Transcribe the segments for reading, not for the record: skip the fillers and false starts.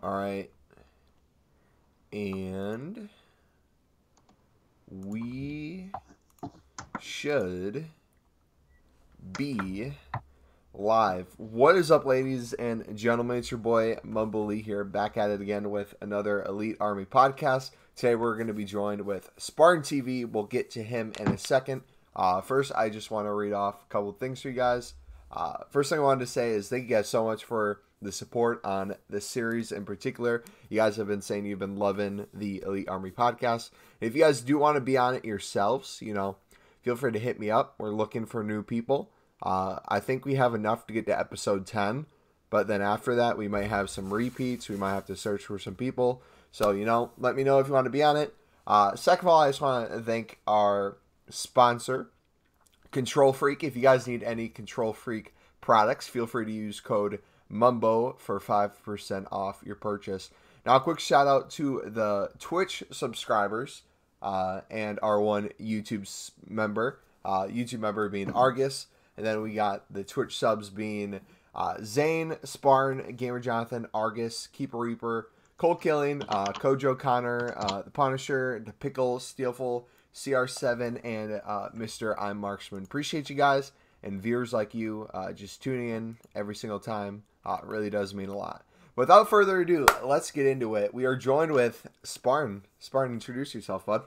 All right. And we should be live. What is up, ladies and gentlemen? It's your boy MumboElite here, back at it again with another Elite Army podcast. Today we're going to be joined with Spartantv. We'll get to him in a second. First, I just want to read off a couple of things for you guys. First thing I wanted to say is thank you guys so much for the support on this series in particular. You guys have been saying you've been loving the Elite Army podcast. If you guys do want to be on it yourselves, feel free to hit me up. We're looking for new people. I think we have enough to get to episode 10, but then after that, we might have some repeats. We might have to search for some people. So, let me know if you want to be on it. Second of all, I just want to thank our sponsor, Control Freak. If you guys need any Control Freak products, feel free to use code Mumbo for 5% off your purchase. Now, a quick shout out to the Twitch subscribers and our one YouTube member. YouTube member being Argus. And then we got the Twitch subs being Zane, Sparn, Gamer Jonathan, Argus, Keeper Reaper, Cold Killing, Kojo Connor, The Punisher, The Pickle, Steelful, CR7, and Mr. I'm Marksman. Appreciate you guys and viewers like you just tuning in every single time. It really does mean a lot. Without further ado, let's get into it. We are joined with Spartan. Spartan, introduce yourself, bud.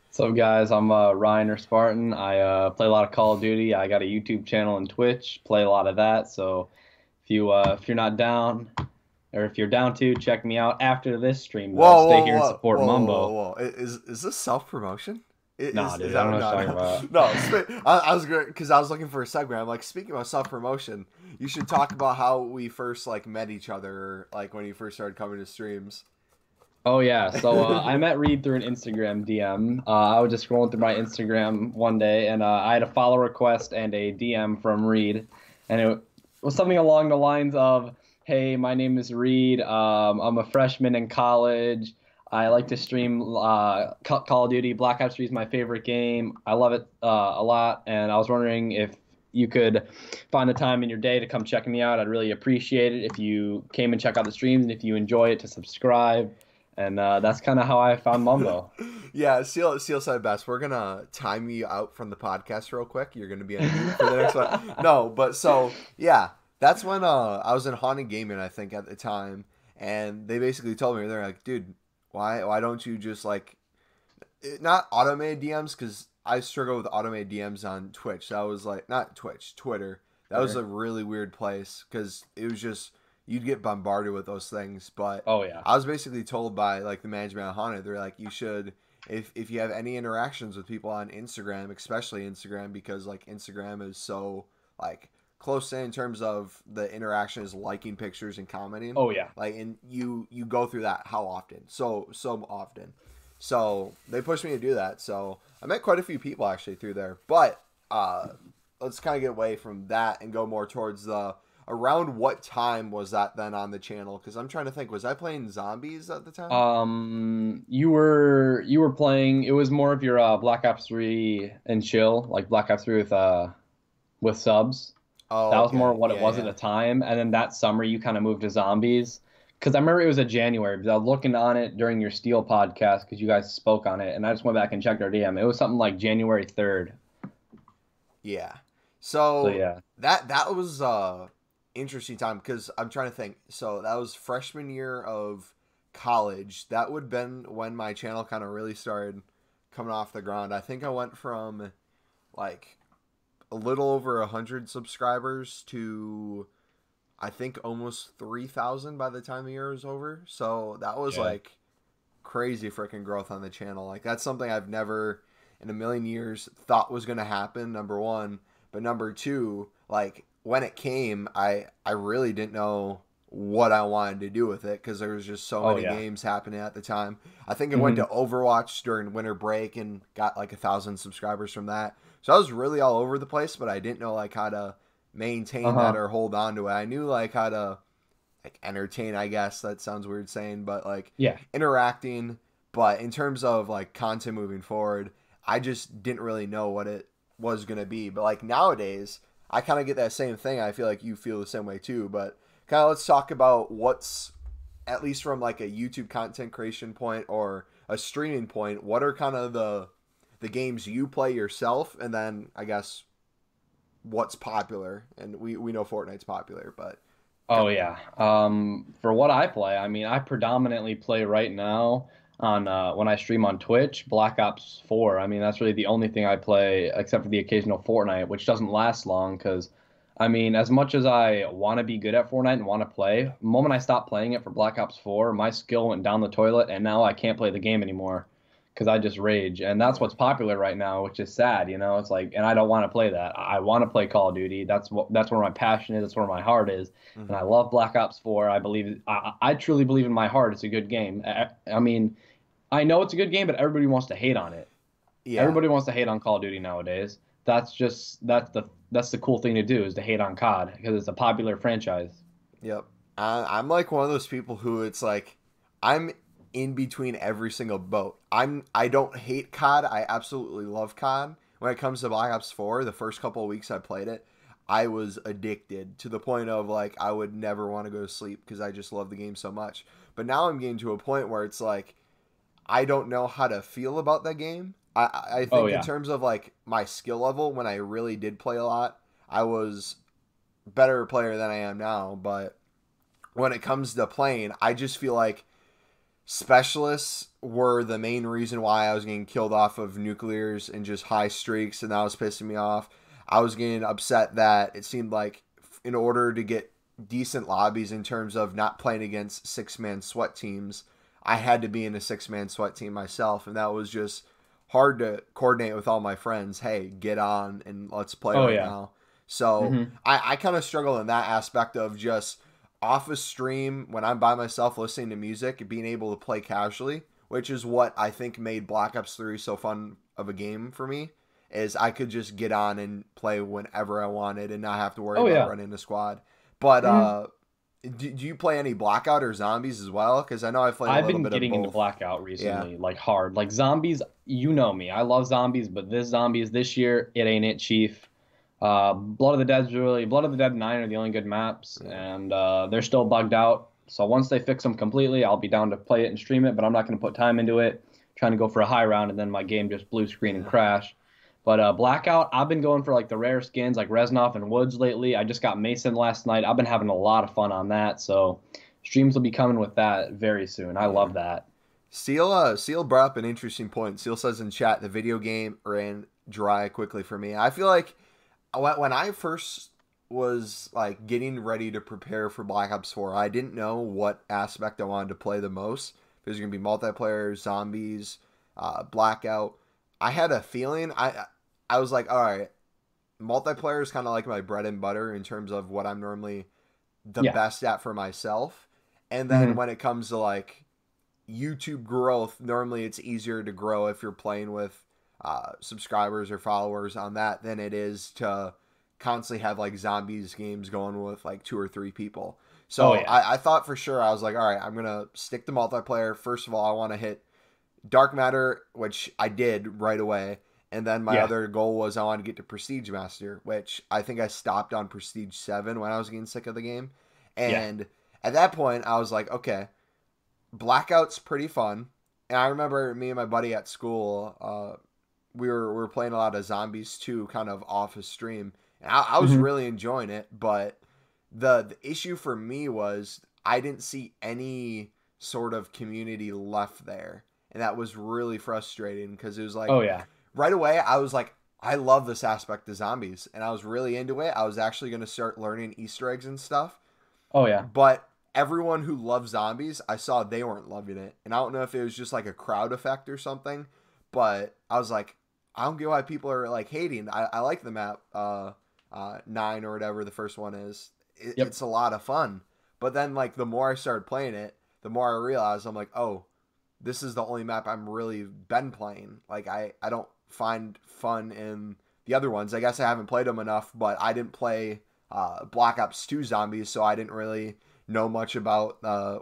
What's up, guys? I'm Ryan or Spartan. I play a lot of Call of Duty. I got a YouTube channel and Twitch. Play a lot of that. So if you're not down, or if you're down to, check me out after this stream. Stay here and support Mumbo. Is this self-promotion? Nah, dude, I don't know what you're talking about. No, I was great because I was looking for a segue. I'm like, speaking about self-promotion, you should talk about how we first met each other, when you first started coming to streams. Oh, yeah. So I met Reed through an Instagram DM. I was just scrolling through my Instagram one day, and I had a follow request and a DM from Reed. And it was something along the lines of, hey, my name is Reed. I'm a freshman in college. I like to stream Call of Duty. Black Ops 3 is my favorite game. I love it a lot, and I was wondering if you could find the time in your day to come check me out. I'd really appreciate it if you came and check out the streams, and if you enjoy it, to subscribe. And that's kind of how I found Mumbo. Yeah, Seal said best. We're going to time you out from the podcast real quick. You're going to be on mute for the next one. No, but so, yeah, that's when I was in Haunted Gaming, I think, at the time. And they basically told me, they're like, dude, why don't you just, not automated DMs, because I struggle with automated DMs on Twitch. That was, not Twitch, Twitter. That was a really weird place, because it was just... You'd get bombarded with those things, but oh yeah, I was basically told by the management of Haunted, they're like, you should, if you have any interactions with people on Instagram, especially Instagram, because Instagram is so close in terms of the interaction is liking pictures and commenting. Oh yeah, and you go through that how often? So often. So they pushed me to do that. So I met quite a few people actually through there, but let's kind of get away from that and go more towards the. Around what time was that then on the channel? Because I'm trying to think. Was I playing zombies at the time? You were playing. It was more of your Black Ops 3 and chill, like Black Ops 3 with subs. Oh, that was more what it was at the time. And then that summer, you kind of moved to zombies. Because I remember it was a January. Because I was looking on it during your Steel podcast because you guys spoke on it, and I just went back and checked our DM. It was something like January 3rd. Yeah. So yeah, that was interesting time, because I'm trying to think. So that was freshman year of college. That would have been when my channel kind of really started coming off the ground. I think I went from a little over 100 subscribers to I think almost 3,000 by the time the year was over. So that was crazy freaking growth on the channel. That's something I've never in a million years thought was going to happen, number one. But number two, when it came, I really didn't know what I wanted to do with it, because there was just so many games happening at the time. I think I went to Overwatch during winter break and got 1,000 subscribers from that. So I was really all over the place, but I didn't know how to maintain that or hold on to it. I knew how to entertain, I guess. That sounds weird saying, but interacting. But in terms of content moving forward, I just didn't really know what it was going to be. But nowadays, I kind of get that same thing. I feel like you feel the same way too, but kind of let's talk about what's at least from like a YouTube content creation point or a streaming point, what are kind of the games you play yourself, and then I guess what's popular? And we know Fortnite's popular, but Oh yeah. For what I play, I mean, I predominantly play right now on when I stream on Twitch, Black Ops 4. I mean, that's really the only thing I play except for the occasional Fortnite, which doesn't last long because I mean, as much as I want to be good at Fortnite and want to play, the moment I stopped playing it for Black Ops 4, my skill went down the toilet and now I can't play the game anymore because I just rage. And that's what's popular right now, which is sad, you know? It's like, and I don't want to play that. I want to play Call of Duty. That's where my passion is. That's where my heart is. And I love Black Ops 4. I truly believe in my heart it's a good game. I mean, I know it's a good game, but everybody wants to hate on it. yeah, Everybody wants to hate on Call of Duty nowadays. That's the cool thing to do is to hate on COD because it's a popular franchise. yep. I'm like one of those people who it's like I'm in between every single boat. I don't hate COD. I absolutely love COD. When it comes to Black Ops 4, the first couple of weeks I played it, I was addicted to the point of like I would never want to go to sleep because I just love the game so much. But now I'm getting to a point where it's like I don't know how to feel about that game. I think in terms of like my skill level, when I really did play a lot, I was a better player than I am now. But when it comes to playing, I just feel like specialists were the main reason why I was getting killed off of nuclears and just high streaks, and that was pissing me off. I was getting upset that it seemed like in order to get decent lobbies in terms of not playing against six-man sweat teams, I had to be in a six-man sweat team myself, and that was just hard to coordinate with all my friends. Hey, get on and let's play now. So I kind of struggle in that aspect of just off a stream when I'm by myself listening to music and being able to play casually, which is what I think made Black Ops 3 so fun of a game for me, is I could just get on and play whenever I wanted and not have to worry about running a squad. But do you play any Blackout or Zombies as well? Because I know I've played a little bit of both. I've been getting into Blackout recently, like hard. Like Zombies, you know me. I love Zombies, but this Zombies this year, it ain't it, Chief. Blood of the Dead 9 are the only good maps, and they're still bugged out. So once they fix them completely, I'll be down to play it and stream it, but I'm not going to put time into it. Trying to go for a high round, and then my game just blue screen and crash. But Blackout, I've been going for like the rare skins like Reznov and Woods lately. I just got Mason last night. I've been having a lot of fun on that, so streams will be coming with that very soon. I love that. Seal brought up an interesting point. Seal says in chat, the video game ran dry quickly for me. I feel like when I first was like getting ready to prepare for Black Ops 4, I didn't know what aspect I wanted to play the most. If it was going to be multiplayer, zombies, Blackout. I had a feeling, I was like, all right, multiplayer is kind of like my bread and butter in terms of what I'm normally the best at for myself. And then when it comes to like YouTube growth, normally it's easier to grow if you're playing with subscribers or followers on that than it is to constantly have like zombies games going with like 2 or 3 people. So I thought for sure, I was like, all right, I'm going to stick to multiplayer. First of all, I want to hit Dark Matter, which I did right away. And then my other goal was I wanted to get to Prestige Master, which I think I stopped on Prestige 7 when I was getting sick of the game. And at that point, I was like, okay, Blackout's pretty fun. And I remember me and my buddy at school, we were playing a lot of Zombies too, kind of off a stream. And I was really enjoying it, but the issue for me was I didn't see any sort of community left there. And that was really frustrating because it was like, right away, I was like, I love this aspect of Zombies. And I was really into it. I was actually going to start learning Easter eggs and stuff. But everyone who loves Zombies, I saw they weren't loving it. And I don't know if it was just like a crowd effect or something. But I was like, I don't get why people are like hating. I like the map 9 or whatever the first one is. It's a lot of fun. But then like the more I started playing it, the more I realized I'm like, oh, this is the only map I'm really been playing. Like, I don't find fun in the other ones. I guess I haven't played them enough, but I didn't play Black Ops 2 Zombies, so I didn't really know much about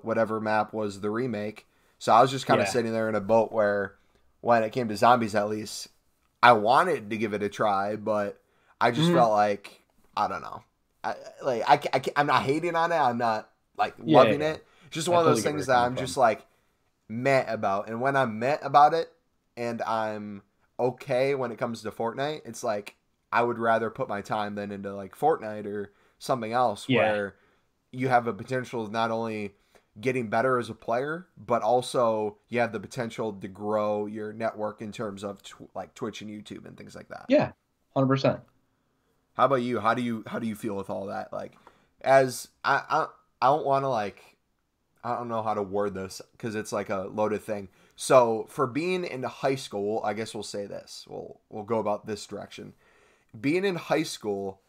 whatever map was the remake. So I was just kind of sitting there in a boat where, when it came to Zombies at least, I wanted to give it a try, but I just felt like, I don't know. I'm not hating on it. I'm not, like, loving it. Just I one of totally those get where things you're that coming I'm from. just like meh about. And when I'm meh about it and I'm okay when it comes to Fortnite, it's like I would rather put my time then into like Fortnite or something else Yeah. where you have a potential of not only getting better as a player, but also you have the potential to grow your network in terms of like Twitch and YouTube and things like that. Yeah. 100%. How about you? How do you feel with all that? Like, as I don't want to like I don't know how to word this because it's like a loaded thing. So for being in high school, I guess we'll say this. We'll go about this direction. Being in high school,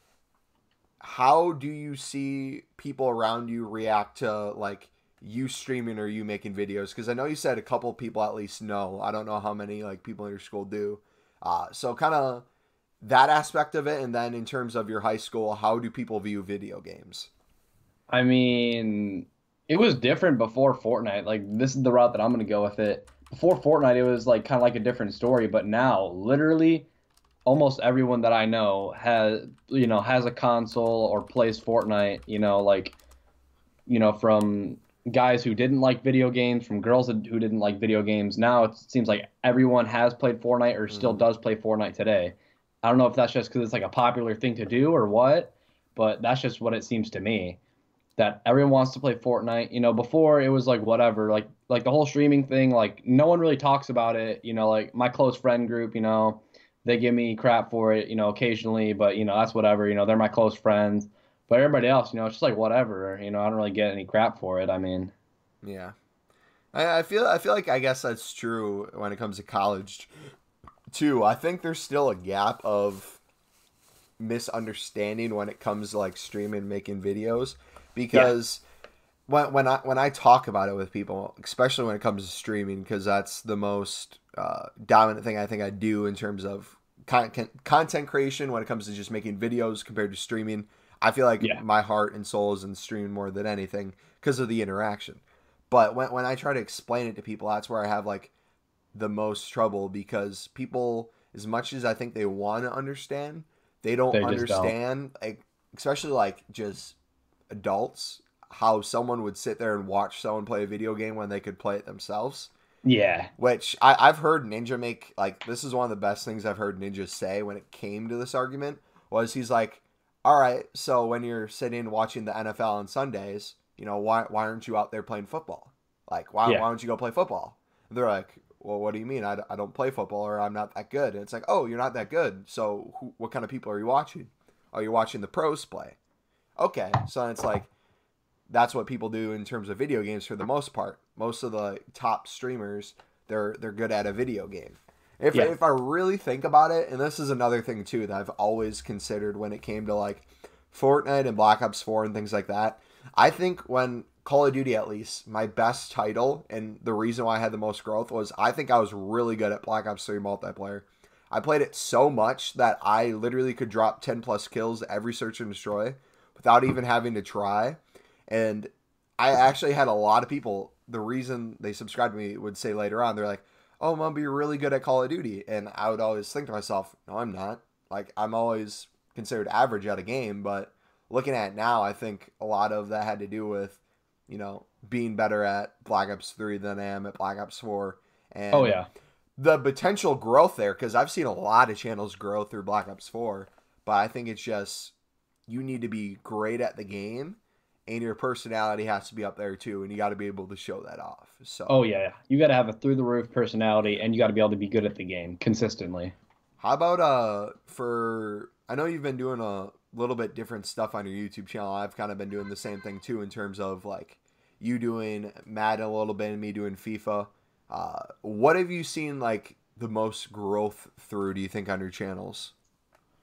how do you see people around you react to like you streaming or you making videos? Because I know you said a couple people at least know. I don't know how many like people in your school do. So kind of that aspect of it, and then in terms of your high school, how do people view video games? I mean, it was different before Fortnite. Like this is the route that I'm gonna go with it. Before Fortnite, it was like kind of like a different story, but now literally almost everyone that I know has a console or plays Fortnite, like from guys who didn't like video games, from girls who didn't like video games. Now it seems like everyone has played Fortnite or still Mm-hmm. does play Fortnite today. I don't know if that's just because it's like a popular thing to do or what, but that's just what it seems to me that everyone wants to play Fortnite. Before it was like whatever, like the whole streaming thing, like no one really talks about it. Like my close friend group, they give me crap for it, occasionally, but that's whatever. They're my close friends. But everybody else, it's just like whatever. I don't really get any crap for it. I mean, Yeah, I feel like I guess that's true when it comes to college too. I think there's still a gap of misunderstanding when it comes to like streaming and making videos yeah, because when I talk about it with people, especially when it comes to streaming, because that's the most dominant thing I think I do in terms of content creation when it comes to just making videos compared to streaming. I feel like yeah, my heart and soul is in streaming more than anything because of the interaction. But when I try to explain it to people, that's where I have like the most trouble because people, as much as I think they want to understand, they don't they just don't. understand, like, especially like just adults, how someone would sit there and watch someone play a video game when they could play it themselves. Yeah, Which I've heard Ninja make, like, this is one of the best things I've heard Ninja say when it came to this argument, was he's like, all right, so when you're sitting watching the NFL on Sundays, why aren't you out there playing football? Like, why yeah, don't you go play football? And they're like, well, what do you mean? I don't play football or I'm not that good. And it's like, oh, you're not that good. So what kind of people are you watching? Are you watching the pros play? Okay, so it's like, that's what people do in terms of video games for the most part. Most of the top streamers, they're good at a video game. yeah, If I really think about it, and this is another thing too that I've always considered when it came to like Fortnite and Black Ops 4 and things like that. I think when Call of Duty, at least, my best title and the reason why I had the most growth was I think I was really good at Black Ops 3 multiplayer. I played it so much that I literally could drop 10 plus kills every search and destroy without even having to try. And I actually had a lot of people, the reason they subscribed to me would say later on, they're like, oh, Mumbo, you're really good at Call of Duty. And I would always think to myself, no, I'm not. Like, I'm always considered average at a game, but looking at it now, I think a lot of that had to do with, being better at Black Ops 3 than I am at Black Ops 4. oh And yeah, the potential growth there, because I've seen a lot of channels grow through Black Ops 4, but I think it's just you need to be great at the game and your personality has to be up there too, and you got to be able to show that off. oh So, yeah, yeah. You got to have a through the roof personality, and you got to be able to be good at the game consistently. how about for I know you've been doing a little bit different stuff on your YouTube channel. I've kind of been doing the same thing too in terms of like you doing Madden a little bit and me doing FIFA. What have you seen like the most growth through, do you think, on your channels?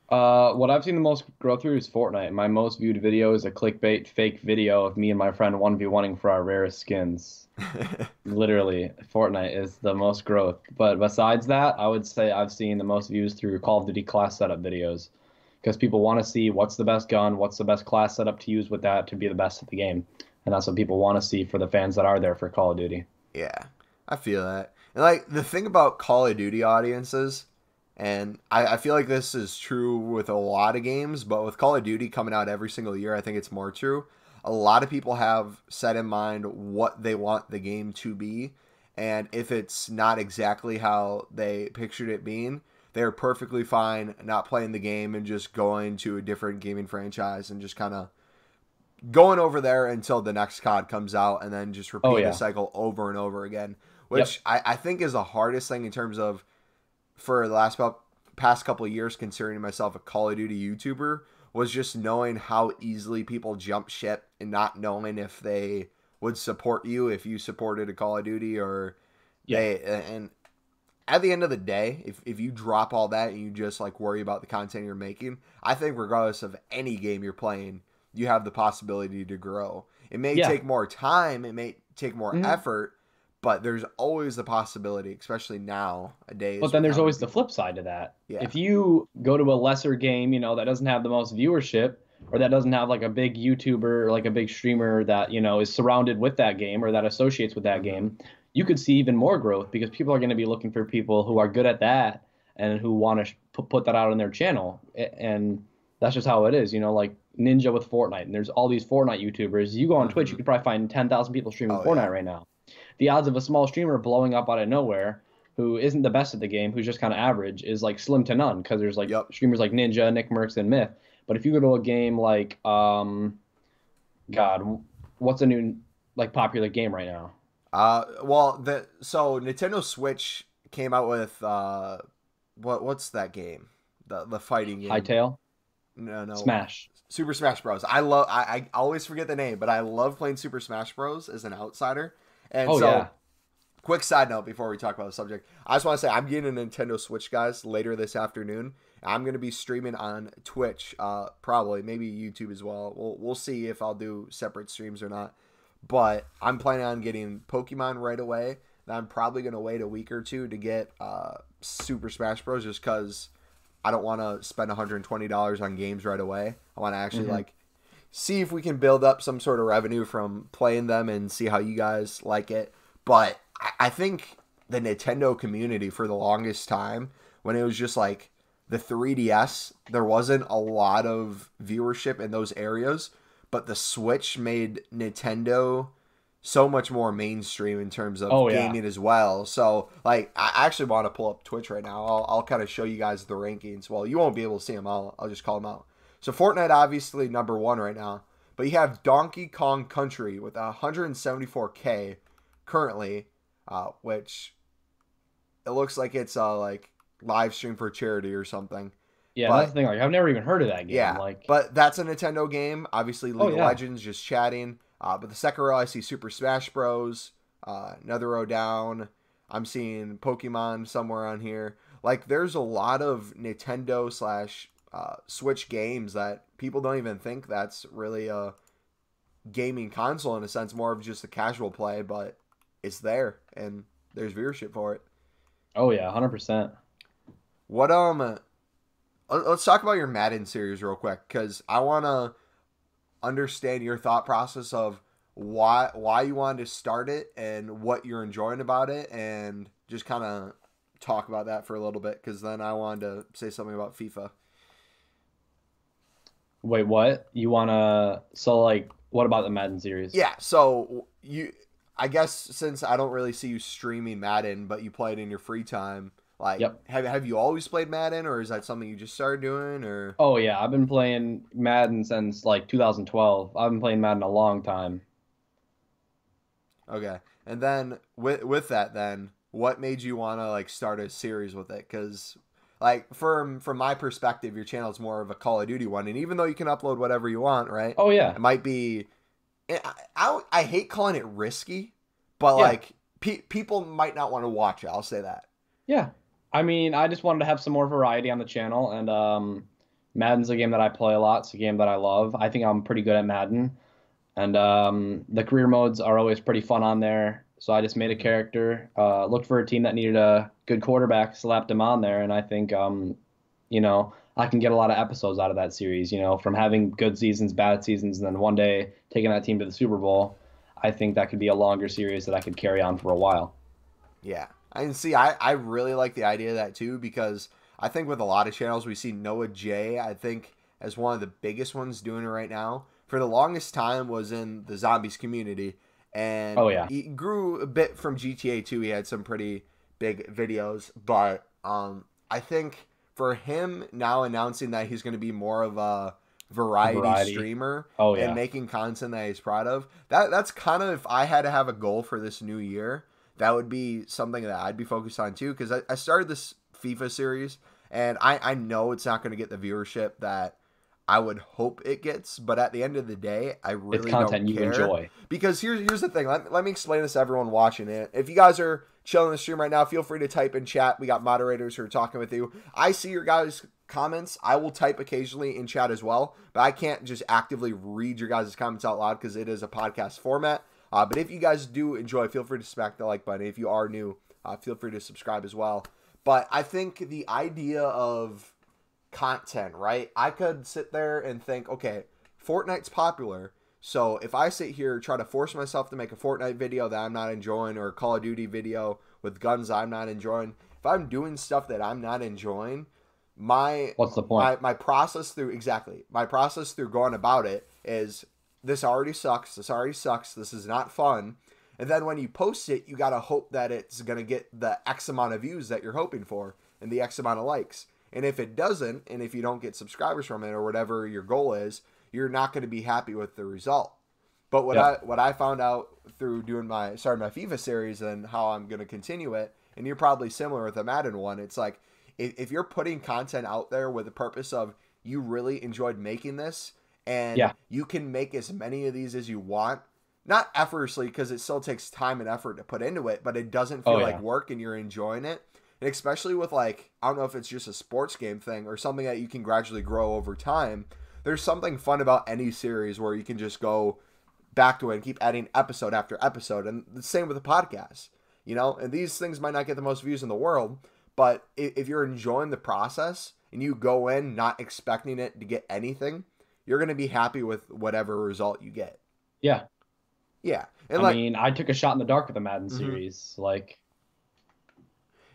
What I've seen the most growth through is Fortnite. My most viewed video is a clickbait fake video of me and my friend 1v1ing for our rarest skins. Literally, Fortnite is the most growth. But besides that, I would say I've seen the most views through Call of Duty class setup videos. Because people want to see what's the best gun, what's the best class setup to use with that to be the best at the game. And that's what people want to see for the fans that are there for Call of Duty. Yeah, I feel that. And like the thing about Call of Duty audiences, and I feel like this is true with a lot of games, but with Call of Duty coming out every single year, I think it's more true. a lot of people have set in mind what they want the game to be, and if it's not exactly how they pictured it being, they're perfectly fine not playing the game and just going to a different gaming franchise and just kind of going over there until the next COD comes out, and then just repeat the cycle over and over again, which I think is the hardest thing in terms of, for the past couple of years, considering myself a Call of Duty YouTuber, was just knowing how easily people jump ship and not knowing if they would support you if you supported a Call of Duty or and at the end of the day, if you drop all that and you just like worry about the content you're making, I think regardless of any game you're playing, you have the possibility to grow. It may take more time, it may take more effort, but there's always the possibility, especially nowadays. But then there's always the flip side to that. Yeah. If you go to a lesser game, you know, that doesn't have the most viewership, or that doesn't have like a big YouTuber or like a big streamer that, you know, is surrounded with that game or that associates with that game, you could see even more growth because people are going to be looking for people who are good at that and who want to put that out on their channel. And that's just how it is, you know, like Ninja with Fortnite. And there's all these Fortnite YouTubers. You go on Twitch, you could probably find 10,000 people streaming Fortnite right now. The odds of a small streamer blowing up out of nowhere who isn't the best at the game, who's just kind of average, is like slim to none because there's like streamers like Ninja, Nick Mercs, and Myth. But if you go to a game like, God, what's a new like popular game right now? So Nintendo Switch came out with what's that game? The fighting game. Hytale? No. Smash. Super Smash Bros. I always forget the name, but I love playing Super Smash Bros. As an outsider. And quick side note before we talk about the subject. I just want to say I'm getting a Nintendo Switch, guys, later this afternoon. I'm going to be streaming on Twitch, probably, maybe YouTube as well. We'll see if I'll do separate streams or not. But I'm planning on getting Pokemon right away. Then I'm probably going to wait a week or two to get Super Smash Bros. Just because I don't want to spend $120 on games right away. I want to actually see if we can build up some sort of revenue from playing them and see how you guys like it. But I think the Nintendo community for the longest time, when it was just like the 3DS, there wasn't a lot of viewership in those areas, but the Switch made Nintendo so much more mainstream in terms of gaming as well. So, like, I actually want to pull up Twitch right now. I'll kind of show you guys the rankings. Well, you won't be able to see them. I'll just call them out. So, Fortnite obviously #1 right now. But you have Donkey Kong Country with 174K currently, which it looks like it's like live stream for charity or something. Yeah, that's the thing. Like, I've never even heard of that game. Yeah, like, but that's a Nintendo game. Obviously, League of Legends, just chatting. But the second row, I see Super Smash Bros. Another row down, I'm seeing Pokemon somewhere on here. Like, there's a lot of Nintendo / Switch games that people don't even think that's really a gaming console in a sense, more of just a casual play, but it's there, and there's viewership for it. Oh, yeah, 100%. What, let's talk about your Madden series real quick, because I want to understand your thought process of why you wanted to start it and what you're enjoying about it, and just kind of talk about that for a little bit, because then I wanted to say something about FIFA. Wait, what? You want to... So, like, what about the Madden series? Yeah, so I guess since I don't really see you streaming Madden, but you play it in your free time, like, have you always played Madden, or is that something you just started doing, or? Oh, yeah, I've been playing Madden since, like, 2012. I've been playing Madden a long time. Okay, and then with that, then, what made you want to, like, start a series with it? Because, like, from my perspective, your channel is more of a Call of Duty one, and even though you can upload whatever you want, right? Oh, yeah. It might be... I hate calling it risky, but, like, people might not want to watch it, I'll say that. Yeah. I mean, I just wanted to have some more variety on the channel, and Madden's a game that I play a lot. It's a game that I love. I think I'm pretty good at Madden, and the career modes are always pretty fun on there. So I just made a character, looked for a team that needed a good quarterback, slapped him on there, and I think, you know, I can get a lot of episodes out of that series, you know, from having good seasons, bad seasons, and then one day taking that team to the Super Bowl. I think that could be a longer series that I could carry on for a while. Yeah. And see, I really like the idea of that too, because I think with a lot of channels, we see Noah J, I think, as one of the biggest ones doing it right now. for the longest time was in the zombies community. And Oh yeah, he grew a bit from GTA 2. He had some pretty big videos. But I think for him now announcing that he's going to be more of a variety streamer oh and yeah, making content that he's proud of, that's kind of, if I had to have a goal for this new year, that would be something that I'd be focused on too. Because I started this FIFA series, and I know it's not going to get the viewership that I would hope it gets, but at the end of the day, I it's really content don't you care. enjoy. Because here's the thing. Let me explain this to everyone watching it. If you guys are chilling the stream right now, feel free to type in chat. We got moderators who are talking with you. I see your guys' comments. I will type occasionally in chat as well, but I can't just actively read your guys' comments out loud because it is a podcast format. But if you guys do enjoy, feel free to smack the like button. If you are new, feel free to subscribe as well. But I think the idea of content, right? I could sit there and think, okay, Fortnite's popular, so if I sit here try to force myself to make a Fortnite video that I'm not enjoying, or a Call of Duty video with guns I'm not enjoying, if I'm doing stuff that I'm not enjoying, What's the point? my process through going about it is, this already sucks, this is not fun. And then when you post it, you gotta hope that it's gonna get the X amount of views that you're hoping for and the X amount of likes. And if it doesn't, and if you don't get subscribers from it, or whatever your goal is, you're not going to be happy with the result. But what I found out through starting my FIFA series and how I'm going to continue it, and you're probably similar with the Madden one, it's like, if you're putting content out there with the purpose of, you really enjoyed making this, and you can make as many of these as you want, not effortlessly, because it still takes time and effort to put into it, but it doesn't feel like work and you're enjoying it. And especially with, like, I don't know if it's just a sports game thing or something that you can gradually grow over time, there's something fun about any series where you can just go back to it and keep adding episode after episode. And the same with the podcast, you know? And these things might not get the most views in the world, but if you're enjoying the process and you go in not expecting it to get anything, you're going to be happy with whatever result you get. Yeah. Yeah. And I mean, I took a shot in the dark with the Madden mm-hmm. series. Like,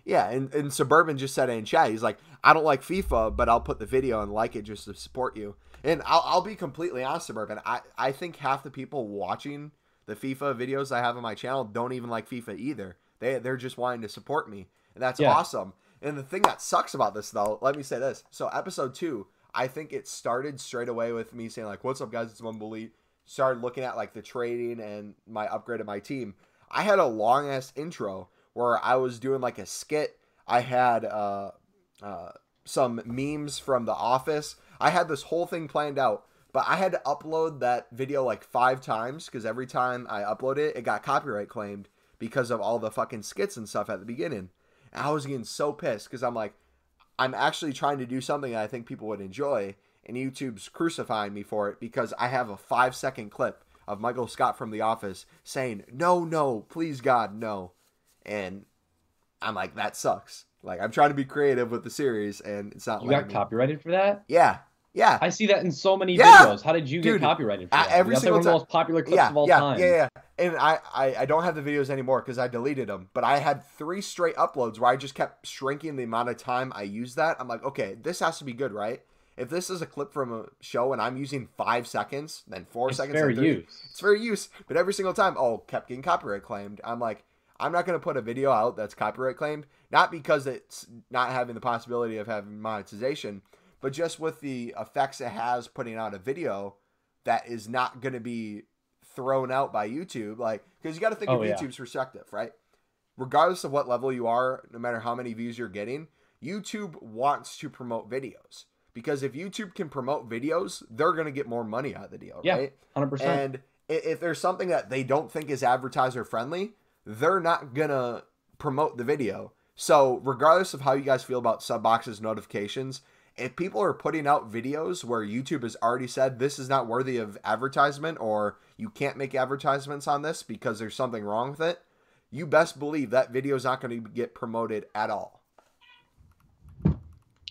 yeah, and Suburban just said it in chat. He's like, I don't like FIFA, but I'll put the video and like it just to support you. And I'll be completely honest, Suburban. I think half the people watching the FIFA videos I have on my channel don't even like FIFA either. They're just wanting to support me. And that's awesome. And the thing that sucks about this, though, let me say this. So episode 2, I think it started straight away with me saying, like, what's up, guys? It's MumboElite. Started looking at, like, the trading and my upgrade of my team. I had a long-ass intro where I was doing like a skit. I had some memes from The Office. I had this whole thing planned out, but I had to upload that video like 5 times because every time I uploaded it, it got copyright claimed because of all the fucking skits and stuff at the beginning. And I was getting so pissed because I'm like, I'm actually trying to do something that I think people would enjoy, and YouTube's crucifying me for it because I have a 5-second clip of Michael Scott from The Office saying, no, please God, no. And I'm like, that sucks. Like, I'm trying to be creative with the series, and it's not. You got copyrighted for that? Yeah. I see that in so many videos. How did you get copyrighted for that? Every That's single like one of the most popular clips of all time. Yeah. And I don't have the videos anymore because I deleted them. But I had 3 straight uploads where I just kept shrinking the amount of time I used that. I'm like, okay, this has to be good, right? If this is a clip from a show and I'm using 5 seconds, then 4 seconds, fair use. It's fair use. But every single time, kept getting copyright claimed. I'm like, I'm not going to put a video out that's copyright claimed, not because it's not having the possibility of having monetization, but just with the effects it has putting out a video that is not going to be thrown out by YouTube. Like, because you got to think of YouTube's perspective, right? Regardless of what level you are, no matter how many views you're getting, YouTube wants to promote videos. Because if YouTube can promote videos, they're going to get more money out of the deal, right? 100%. And if there's something that they don't think is advertiser friendly, they're not going to promote the video. So regardless of how you guys feel about sub boxes notifications, if people are putting out videos where YouTube has already said this is not worthy of advertisement, or you can't make advertisements on this because there's something wrong with it, you best believe that video is not going to get promoted at all.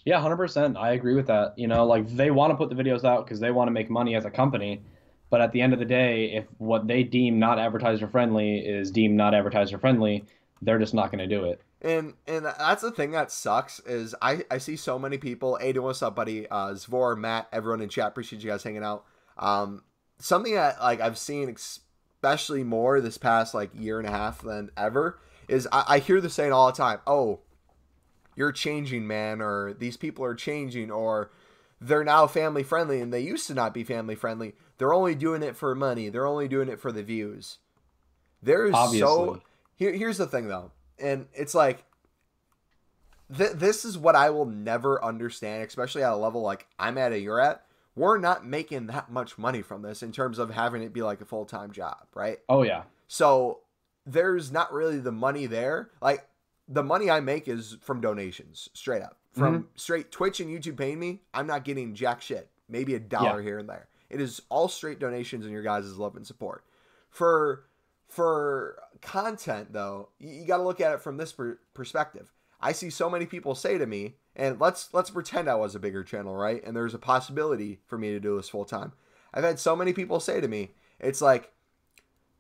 Yeah, 100%. I agree with that. You know, like, they want to put the videos out because they want to make money as a company. But at the end of the day, if what they deem not advertiser friendly is deemed not advertiser friendly, they're just not going to do it. And that's the thing that sucks is I see so many people. Aiden, what's up, buddy? Zvor, Matt, everyone in chat. Appreciate you guys hanging out. something that like I've seen especially more this past like year and a half than ever is I hear the saying all the time, oh, you're changing, man, or these people are changing, or they're now family friendly and they used to not be family friendly. They're only doing it for money. They're only doing it for the views. Obviously. Here's the thing though, and it's like this is what I will never understand, especially at a level like I'm at or you're at. We're not making that much money from this in terms of having it be like a full-time job, right? Oh yeah. So there's not really the money there. Like the money I make is from donations, straight up. From straight Twitch and YouTube paying me, I'm not getting jack shit. Maybe $1 here and there. It is all straight donations and your guys' love and support. For content though, you got to look at it from this perspective. I see so many people say to me, and let's pretend I was a bigger channel, right? And there's a possibility for me to do this full time. I've had so many people say to me, it's like,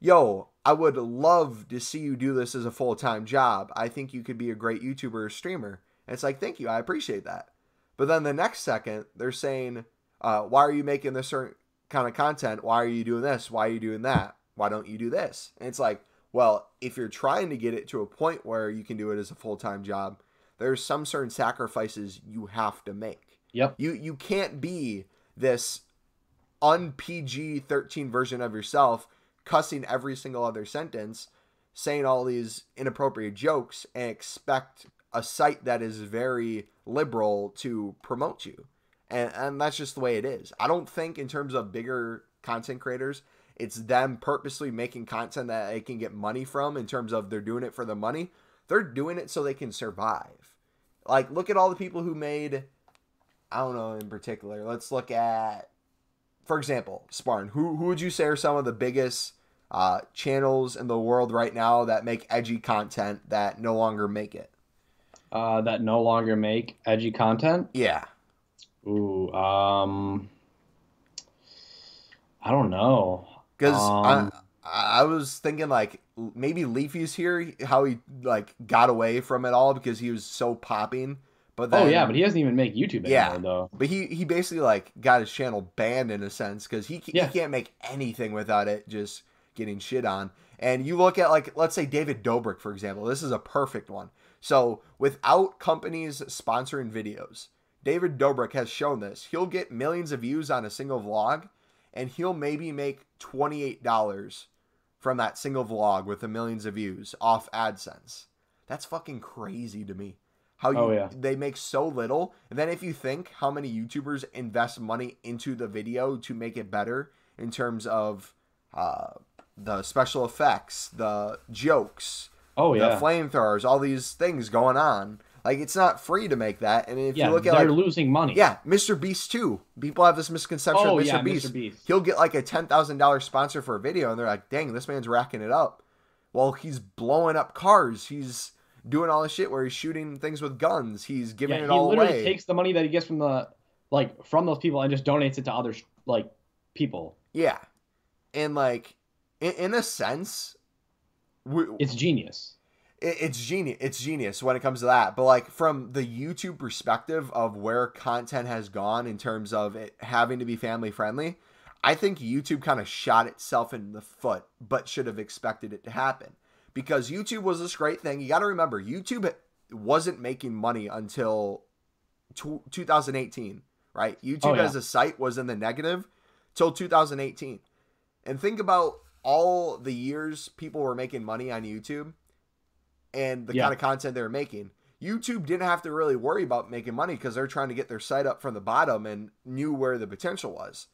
yo, I would love to see you do this as a full-time job. I think you could be a great YouTuber or streamer. And it's like, thank you, I appreciate that. But then the next second, they're saying, why are you making this certain kind of content? Why are you doing this? Why are you doing that? Why don't you do this? And it's like, well, if you're trying to get it to a point where you can do it as a full-time job, there's some certain sacrifices you have to make. Yep. You can't be this un-PG-13 version of yourself, cussing every single other sentence, saying all these inappropriate jokes, and expect a site that is very liberal to promote you. And that's just the way it is. I don't think in terms of bigger content creators, it's them purposely making content that they can get money from in terms of they're doing it for the money. They're doing it so they can survive. Like, look at all the people who made, I don't know in particular. Let's look at, for example, Spartan. Who would you say are some of the biggest channels in the world right now that make edgy content that no longer make it? That no longer make edgy content? Yeah. Ooh, I don't know. Because I was thinking like maybe Leafy's here, how he like got away from it all because he was so popping. But then, oh yeah, but he doesn't even make YouTube anymore though. But he basically like got his channel banned in a sense because he can't make anything without it just getting shit on. And you look at like, let's say David Dobrik, for example. This is a perfect one. So without companies sponsoring videos, David Dobrik has shown this. He'll get millions of views on a single vlog, and he'll maybe make $28 from that single vlog with the millions of views off AdSense. That's fucking crazy to me. How they make so little. And then if you think how many YouTubers invest money into the video to make it better in terms of the special effects, the jokes, the flamethrowers, all these things going on. Like, it's not free to make that. And if you look at they're losing money. Yeah, Mr. Beast too. People have this misconception of Mr. Beast. Mr. Beast. He'll get like a $10,000 sponsor for a video, and they're like, dang, this man's racking it up. Well, he's blowing up cars. He's doing all this shit where he's shooting things with guns. He's giving it all away. He literally takes the money that he gets from from those people and just donates it to other people. Yeah. And like, in a sense, it's genius. It's genius. It's genius when it comes to that. But like from the YouTube perspective of where content has gone in terms of it having to be family friendly, I think YouTube kind of shot itself in the foot, but should have expected it to happen. Because YouTube was this great thing. You got to remember, YouTube wasn't making money until 2018, right? YouTube as a site was in the negative till 2018. And think about all the years people were making money on YouTube and the kind of content they were making. YouTube didn't have to really worry about making money because they're trying to get their site up from the bottom and knew where the potential was.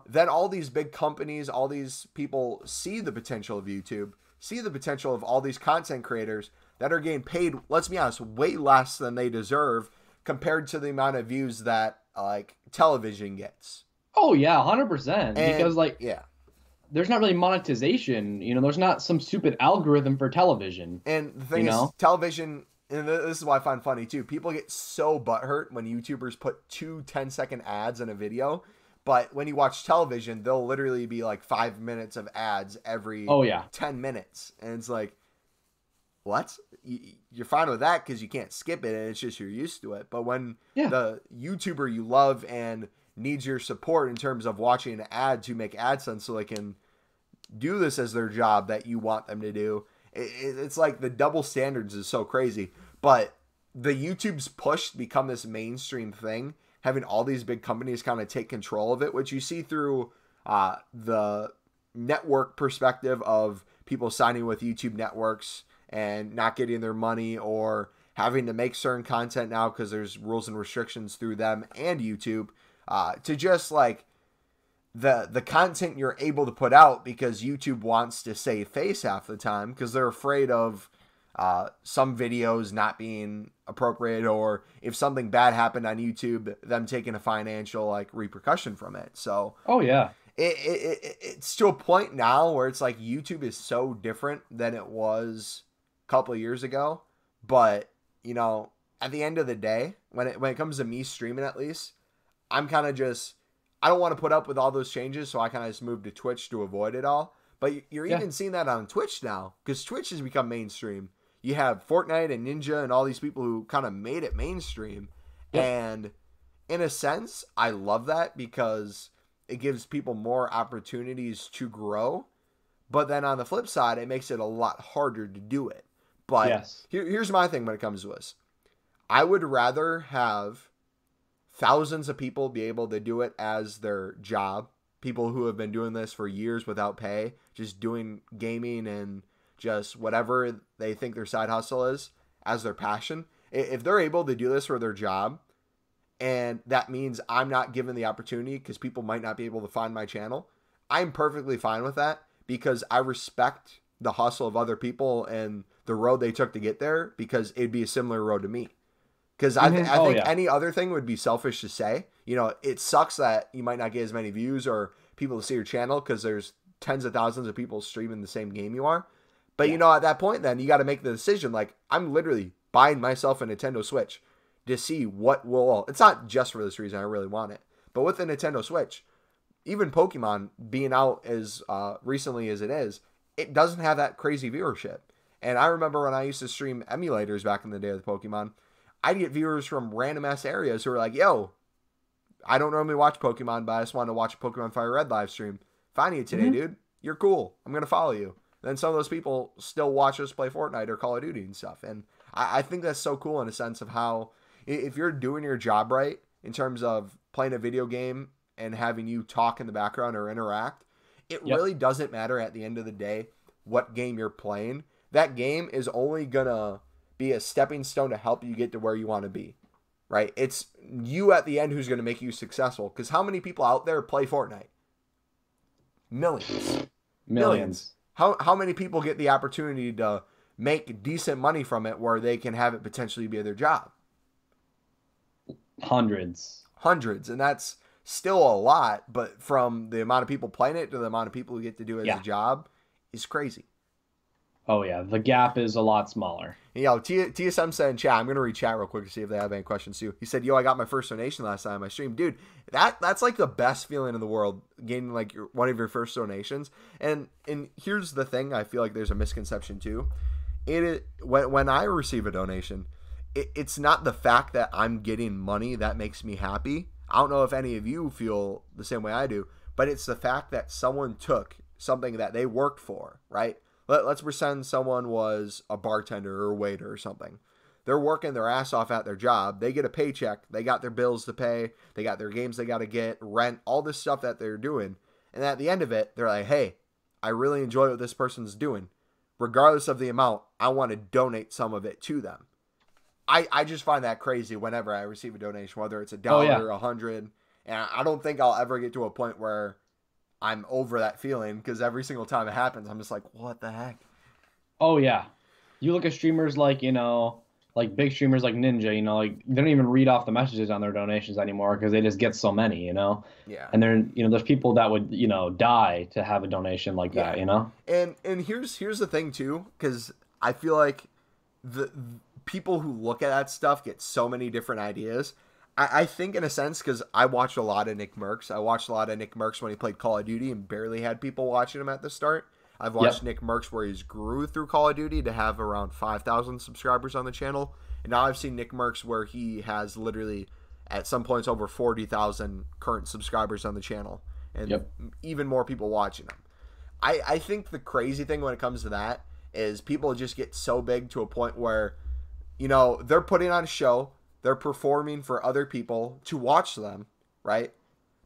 Then all these big companies, all these people see the potential of YouTube, see the potential of all these content creators that are getting paid, let's be honest, way less than they deserve compared to the amount of views that like television gets. Oh yeah, 100%. Because there's not really monetization. You know, there's not some stupid algorithm for television. And the thing is, television, and this is what I find funny too, people get so butthurt when YouTubers put 2 10-second ads in a video. But when you watch television, they'll literally be like 5 minutes of ads every 10 minutes. And it's like, what? You're fine with that because you can't skip it and it's just you're used to it. But when the YouTuber you love and needs your support in terms of watching an ad to make AdSense so they can do this as their job that you want them to do. It's like the double standards is so crazy. But the YouTube's push to become this mainstream thing, having all these big companies kind of take control of it, which you see through the network perspective of people signing with YouTube networks and not getting their money, or having to make certain content now because there's rules and restrictions through them and YouTube, to just like the content you're able to put out, because YouTube wants to save face half the time because they're afraid of some videos not being appropriate, or if something bad happened on YouTube, them taking a financial like repercussion from it. So oh yeah, it's to a point now where it's like YouTube is so different than it was a couple of years ago. But you know, at the end of the day, when it comes to me streaming, at least I'm kind of just, I don't want to put up with all those changes, so I kind of just moved to Twitch to avoid it all. But you're even seeing that on Twitch now, because Twitch has become mainstream. You have Fortnite and Ninja and all these people who kind of made it mainstream. Yep. And in a sense, I love that because it gives people more opportunities to grow. But then on the flip side, it makes it a lot harder to do it. But here's my thing when it comes to this. I would rather have thousands of people be able to do it as their job. People who have been doing this for years without pay, just doing gaming and just whatever they think their side hustle is as their passion. If they're able to do this for their job, and that means I'm not given the opportunity because people might not be able to find my channel, I'm perfectly fine with that, because I respect the hustle of other people and the road they took to get there, because it'd be a similar road to me. Because I think any other thing would be selfish to say. You know, it sucks that you might not get as many views or people to see your channel because there's tens of thousands of people streaming the same game you are. But, you know, at that point, then you got to make the decision. Like, I'm literally buying myself a Nintendo Switch to see what will... It's not just for this reason. I really want it. But with the Nintendo Switch, even Pokemon being out as recently as it is, it doesn't have that crazy viewership. And I remember when I used to stream emulators back in the day of the Pokemon, I'd get viewers from random-ass areas who are like, yo, I don't normally watch Pokemon, but I just want to watch a Pokemon Fire Red live stream. Finding you today, dude. You're cool. I'm going to follow you. Then some of those people still watch us play Fortnite or Call of Duty and stuff. And I think that's so cool in a sense of how, if you're doing your job right in terms of playing a video game and having you talk in the background or interact, it really doesn't matter at the end of the day what game you're playing. That game is only going to be a stepping stone to help you get to where you want to be, right? It's you at the end who's going to make you successful. Because how many people out there play Fortnite? Millions. How many people get the opportunity to make decent money from it where they can have it potentially be their job? Hundreds. And that's still a lot, but from the amount of people playing it to the amount of people who get to do it as a job is crazy. Oh, yeah. The gap is a lot smaller. Yo, TSM said in chat, I'm going to read chat real quick to see if they have any questions too. He said, yo, I got my first donation last time I streamed. Dude, that's like the best feeling in the world, getting like one of your first donations. And here's the thing, I feel like there's a misconception too. When I receive a donation, it's not the fact that I'm getting money that makes me happy. I don't know if any of you feel the same way I do, but it's the fact that someone took something that they worked for, right? Let's pretend someone was a bartender or a waiter or something. They're working their ass off at their job. They get a paycheck. They got their bills to pay. They got their games they got to get, rent, all this stuff that they're doing. And at the end of it, they're like, hey, I really enjoy what this person's doing. Regardless of the amount, I want to donate some of it to them. I just find that crazy whenever I receive a donation, whether it's $1 or $100. And I don't think I'll ever get to a point where I'm over that feeling, because every single time it happens, I'm just like, what the heck? Oh, yeah. You look at streamers like, you know, like big streamers like Ninja, you know, like they don't even read off the messages on their donations anymore because they just get so many, you know? Yeah. And there's people that would, you know, die to have a donation like that, you know? And here's the thing too, because I feel like the people who look at that stuff get so many different ideas. I think in a sense, because I watched a lot of Nick Merckx. I watched a lot of Nick Merckx when he played Call of Duty and barely had people watching him at the start. I've watched Nick Merckx where he's grew through Call of Duty to have around 5,000 subscribers on the channel. And now I've seen Nick Merckx where he has literally at some points over 40,000 current subscribers on the channel, and even more people watching them. I think the crazy thing when it comes to that is people just get so big to a point where, you know, they're putting on a show, they're performing for other people to watch them, right?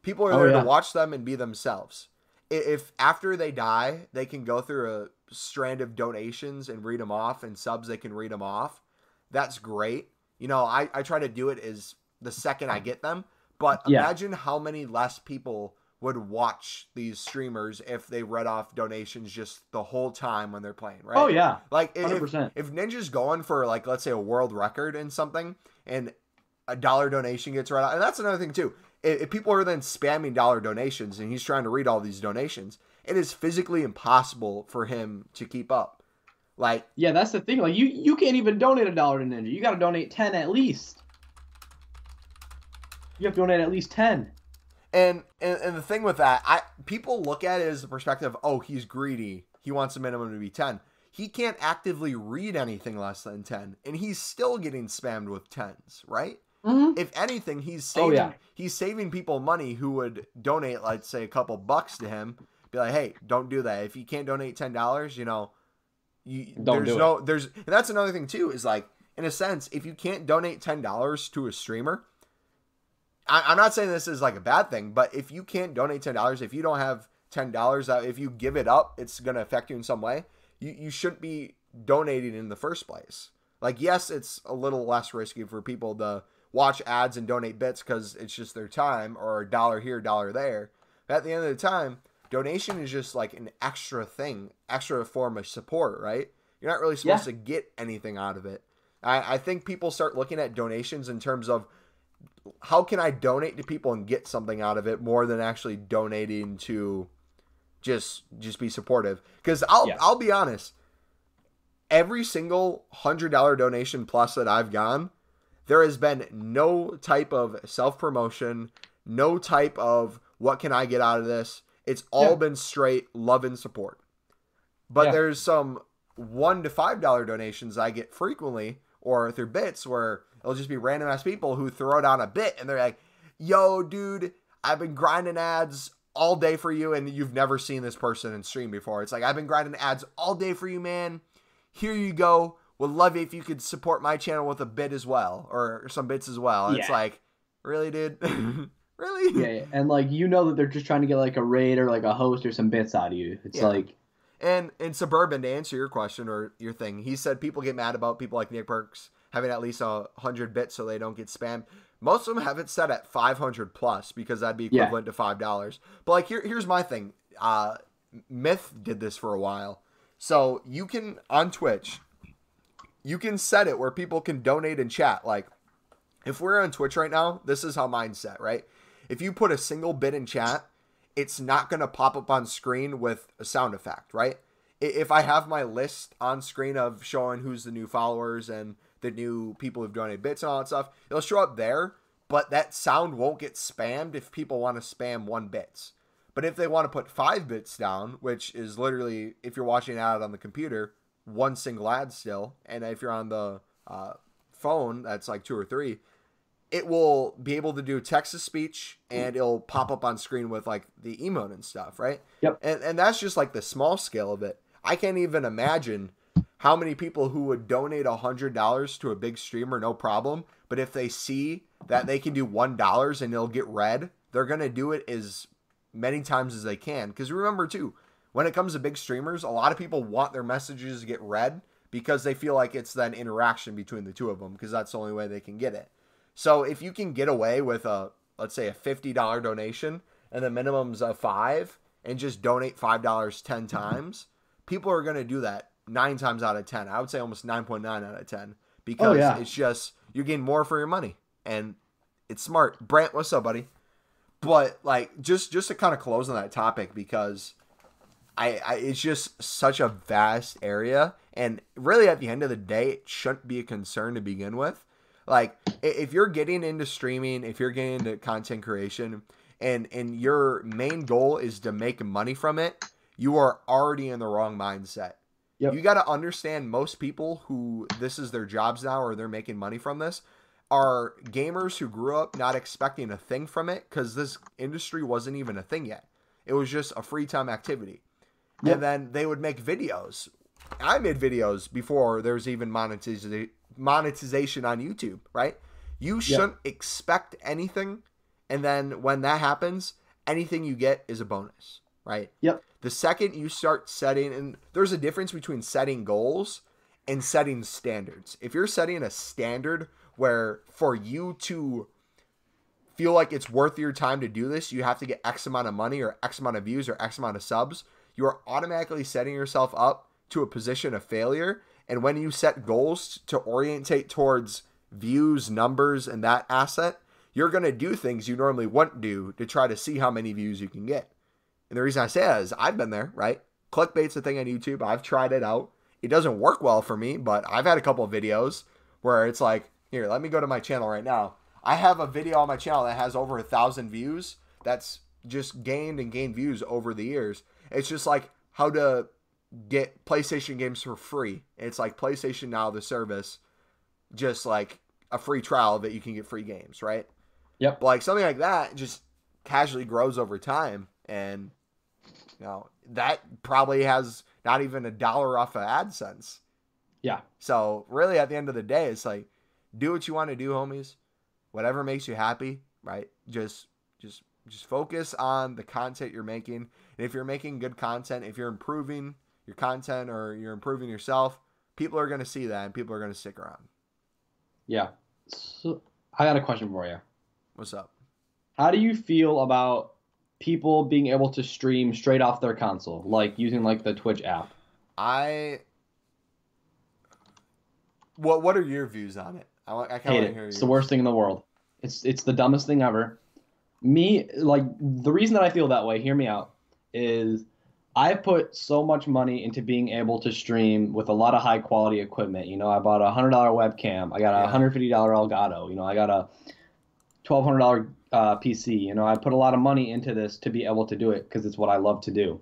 People are there to watch them and be themselves. If after they die, they can go through a strand of donations and read them off, and subs, they can read them off, that's great. You know, I try to do it as the second I get them, but imagine how many less people would watch these streamers if they read off donations just the whole time when they're playing, right? Oh, yeah. Like, 100%. if Ninja's going for, like, let's say a world record in something, and a $1 donation gets read out, and that's another thing, too. If people are then spamming $1 donations, and he's trying to read all these donations, it is physically impossible for him to keep up. Like, yeah, that's the thing. Like, you can't even donate $1 to Ninja. You got to donate 10 at least. You have to donate at least 10. And the thing with that, people look at it as the perspective, oh, he's greedy. He wants the minimum to be 10. He can't actively read anything less than 10, and he's still getting spammed with 10s, right? Mm-hmm. If anything, he's saving people money who would donate, let's say, a couple bucks to him. Be like, hey, don't do that. If you can't donate $10, you know, and that's another thing too, is like, in a sense, if you can't donate $10 to a streamer, I'm not saying this is like a bad thing, but if you can't donate $10, if you don't have $10, if you give it up, it's going to affect you in some way. You shouldn't be donating in the first place. Like, yes, it's a little less risky for people to watch ads and donate bits because it's just their time, or a $1 here, $1 there. But at the end of the time, donation is just like an extra thing, extra form of support, right? You're not really supposed to get anything out of it. I think people start looking at donations in terms of, how can I donate to people and get something out of it, more than actually donating to just be supportive. Because I'll be honest, every single $100 donation plus that I've gone, there has been no type of self-promotion, no type of what can I get out of this. It's all been straight love and support. But there's some $1 to $5 donations I get frequently, or through bits, where it'll just be random ass people who throw down a bit and they're like, yo, dude, I've been grinding ads all day for you, and you've never seen this person in stream before. It's like, I've been grinding ads all day for you, man. Here you go. Would love it if you could support my channel with a bit as well, or some bits as well. And it's like, really, dude? Really? Yeah, and like, you know that they're just trying to get like a raid or like a host or some bits out of you. It's like... And in Suburban, to answer your question or your thing, he said people get mad about people like Nick Perks having at least 100 bits so they don't get spammed. Most of them have it set at 500 plus, because that'd be equivalent to $5. But like, here's my thing. Myth did this for a while. So you can, on Twitch, you can set it where people can donate in chat. Like, if we're on Twitch right now, this is how mine's set, right? If you put a single bit in chat, it's not going to pop up on screen with a sound effect, right? If I have my list on screen of showing who's the new followers and the new people who've donated bits and all that stuff, it'll show up there, but that sound won't get spammed if people want to spam 1 bits. But if they want to put 5 bits down, which is literally, if you're watching an ad on the computer, 1 single ad still, and if you're on the phone, that's like 2 or 3, it will be able to do text-to-speech, and it'll pop up on screen with like the emote and stuff, right? Yep. And that's just like the small scale of it. I can't even imagine how many people who would donate $100 to a big streamer, no problem. But if they see that they can do $1 and it'll get read, they're going to do it as many times as they can. Because remember too, when it comes to big streamers, a lot of people want their messages to get read because they feel like it's then interaction between the two of them, because that's the only way they can get it. So if you can get away with let's say a $50 donation and the minimum's a $5, and just donate $5 10 times, people are going to do that 9 times out of 10. I would say almost 9.9 out of 10, because it's just, you're getting more for your money, and it's smart. Brant, what's up, buddy? But like, just to kind of close on that topic, because it's just such a vast area, and really at the end of the day, it shouldn't be a concern to begin with. Like, if you're getting into streaming, if you're getting into content creation, and your main goal is to make money from it, you are already in the wrong mindset. Yep. You got to understand, most people who this is their jobs now, or they're making money from this, are gamers who grew up not expecting a thing from it because this industry wasn't even a thing yet. It was just a free time activity. Yep. And then they would make videos. I made videos before there was even monetization on YouTube, right? You shouldn't expect anything. And then when that happens, anything you get is a bonus, right? Yep. The second you start setting, and there's a difference between setting goals and setting standards. If you're setting a standard where for you to feel like it's worth your time to do this, you have to get X amount of money or X amount of views or X amount of subs, you are automatically setting yourself up to a position of failure. And when you set goals to orientate towards views, numbers, and that asset, you're going to do things you normally wouldn't do to try to see how many views you can get. And the reason I say that is I've been there, right? Clickbait's a thing on YouTube. I've tried it out. It doesn't work well for me, but I've had a couple of videos where it's like, here, let me go to my channel right now. I have a video on my channel that has over 1,000 views. That's just gained views over the years. It's just like how to get PlayStation games for free. It's like PlayStation Now, the service, just like a free trial that you can get free games, right? Yep. But like something like that just casually grows over time. And, you know, that probably has not even $1 off of AdSense. Yeah. So really at the end of the day, it's like, do what you want to do, homies. Whatever makes you happy, right? Just focus on the content you're making. And if you're making good content, if you're improving your content or you're improving yourself, people are going to see that and people are going to stick around. Yeah. So I got a question for you. What's up? How do you feel about people being able to stream straight off their console, like using like the Twitch app? What are your views on it? I kind of want to hear yours. It's the worst thing in the world. It's the dumbest thing ever. Me, like, the reason that I feel that way, hear me out, is I put so much money into being able to stream with a lot of high quality equipment. You know, I bought a $100 webcam. I got a $150 Elgato. You know, I got a $1,200 PC. You know, I put a lot of money into this to be able to do it because it's what I love to do.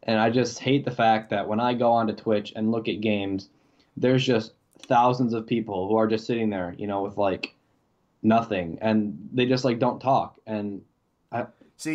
And I just hate the fact that when I go onto Twitch and look at games, there's just thousands of people who are just sitting there, you know, with like nothing, and they just like don't talk. And there's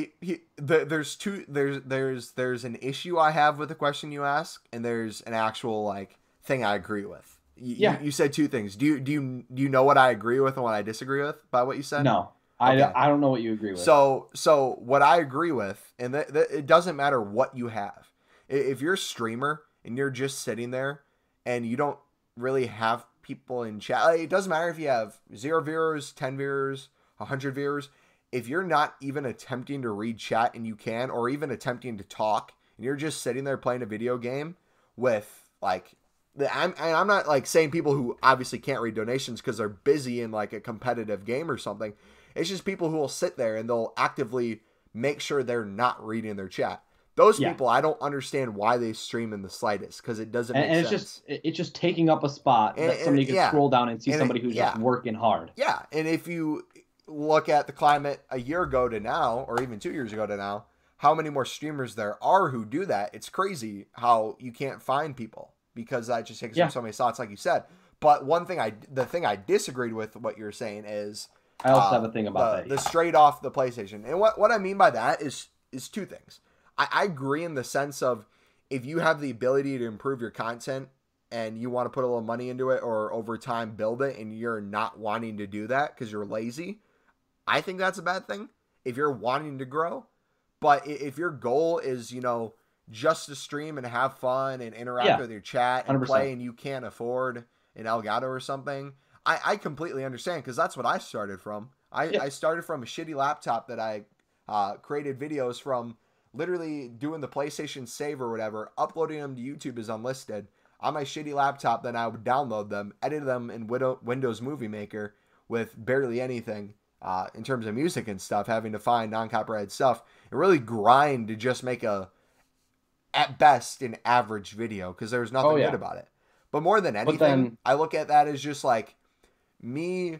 an issue I have with the question you ask, and there's an actual like thing I agree with. You said two things. Do you know what I agree with and what I disagree with by what you said? No. Okay. I don't know what you agree with. So what I agree with, and it doesn't matter what you have. If you're a streamer and you're just sitting there and you don't really have people in chat, it doesn't matter if you have 0 viewers, 10 viewers, 100 viewers. If you're not even attempting to read chat, and you can, or even attempting to talk, and you're just sitting there playing a video game with like, I'm not like saying people who obviously can't read donations because they're busy in like a competitive game or something. It's just people who will sit there and they'll actively make sure they're not reading their chat. Those people, I don't understand why they stream in the slightest, because it doesn't make sense. It's just taking up a spot that somebody can scroll down and see somebody who's just working hard. Yeah, and if you look at the climate a year ago to now, or even 2 years ago to now, how many more streamers there are who do that. It's crazy how you can't find people, because that just takes up so many slots, like you said. But the thing I disagreed with what you're saying is, I also have a thing about that. The straight off the PlayStation. And what I mean by that is two things. I agree in the sense of, if you have the ability to improve your content and you want to put a little money into it, or over time build it, and you're not wanting to do that because you're lazy, I think that's a bad thing if you're wanting to grow. But if your goal is, you know, just to stream and have fun and interact with your chat and 100%. play, and you can't afford an Elgato or something, I completely understand, because that's what I started from. I started from a shitty laptop that I created videos from, literally doing the PlayStation save or whatever, uploading them to YouTube as unlisted on my shitty laptop. Then I would download them, edit them in Windows Movie Maker with barely anything in terms of music and stuff, having to find non-copyrighted stuff, and really grind to just make at best, an average video, because there was nothing good about it. But more than anything, I look at that as just like me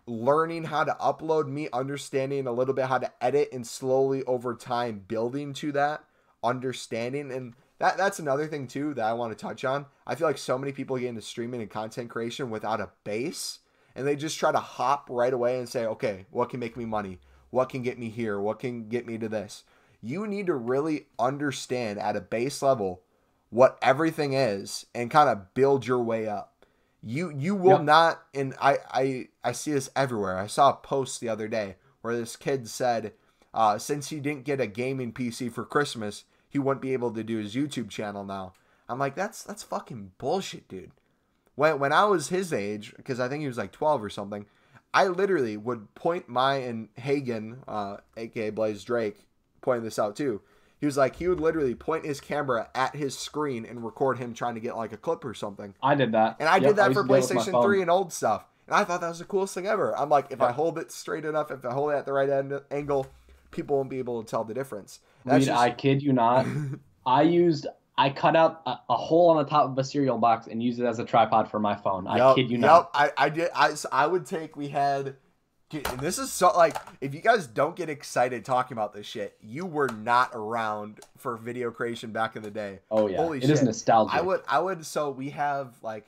learning how to upload, me understanding a little bit how to edit, and slowly over time building to that understanding. And that's another thing too that I want to touch on. I feel like so many people get into streaming and content creation without a base, and they just try to hop right away and say, okay, what can make me money? What can get me here? What can get me to this? You need to really understand at a base level what everything is and kind of build your way up. You will not, and I see this everywhere. I saw a post the other day where this kid said, since he didn't get a gaming PC for Christmas, he wouldn't be able to do his YouTube channel now. I'm like, that's fucking bullshit, dude. When I was his age, because I think he was like 12 or something, I literally would point and Hagen, aka Blaze Drake, pointing this out too. He was like, he would literally point his camera at his screen and record him trying to get like a clip or something. I did that. And I did that for PlayStation 3 and old stuff. And I thought that was the coolest thing ever. I'm like, if I hold it straight enough, if I hold it at the right angle, people won't be able to tell the difference. I kid you not. I cut out a hole on the top of a cereal box and used it as a tripod for my phone. I kid you not. I did. I would take, we had, and this is so, like, if you guys don't get excited talking about this shit, you were not around for video creation back in the day. Oh yeah. Holy shit. It is nostalgic. So we have like,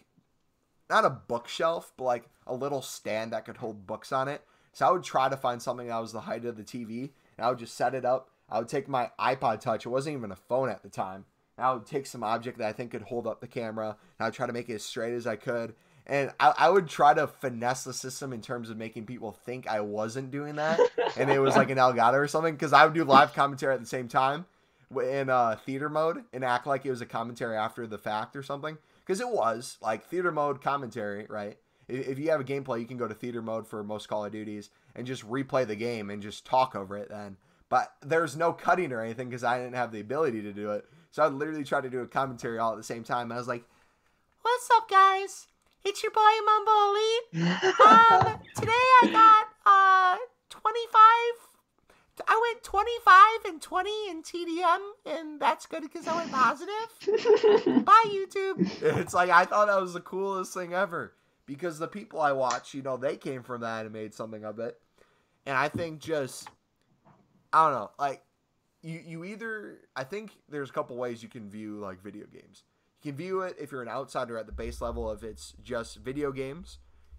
not a bookshelf, but like a little stand that could hold books on it. So I would try to find something that was the height of the TV, and I would just set it up. I would take my iPod Touch. It wasn't even a phone at the time. And I would take some object that I think could hold up the camera, and I would try to make it as straight as I could. And I would try to finesse the system in terms of making people think I wasn't doing that, and it was like an Elgato or something, because I would do live commentary at the same time in theater mode and act like it was a commentary after the fact or something, because it was like theater mode commentary, right? If you have a gameplay, you can go to theater mode for most Call of Duties and just replay the game and just talk over it then. But there's no cutting or anything because I didn't have the ability to do it. So I'd literally try to do a commentary all at the same time. I was like, what's up, guys? It's your boy, MumboElite. Today I got 25. I went 25 and 20 in TDM, and that's good because I went positive. Bye, YouTube. It's like, I thought that was the coolest thing ever. Because the people I watch, you know, they came from that and made something of it. And I think just, I don't know, like, you either, I think there's a couple ways you can view, like, video games. You can view it if you're an outsider at the base level, if it's just video games.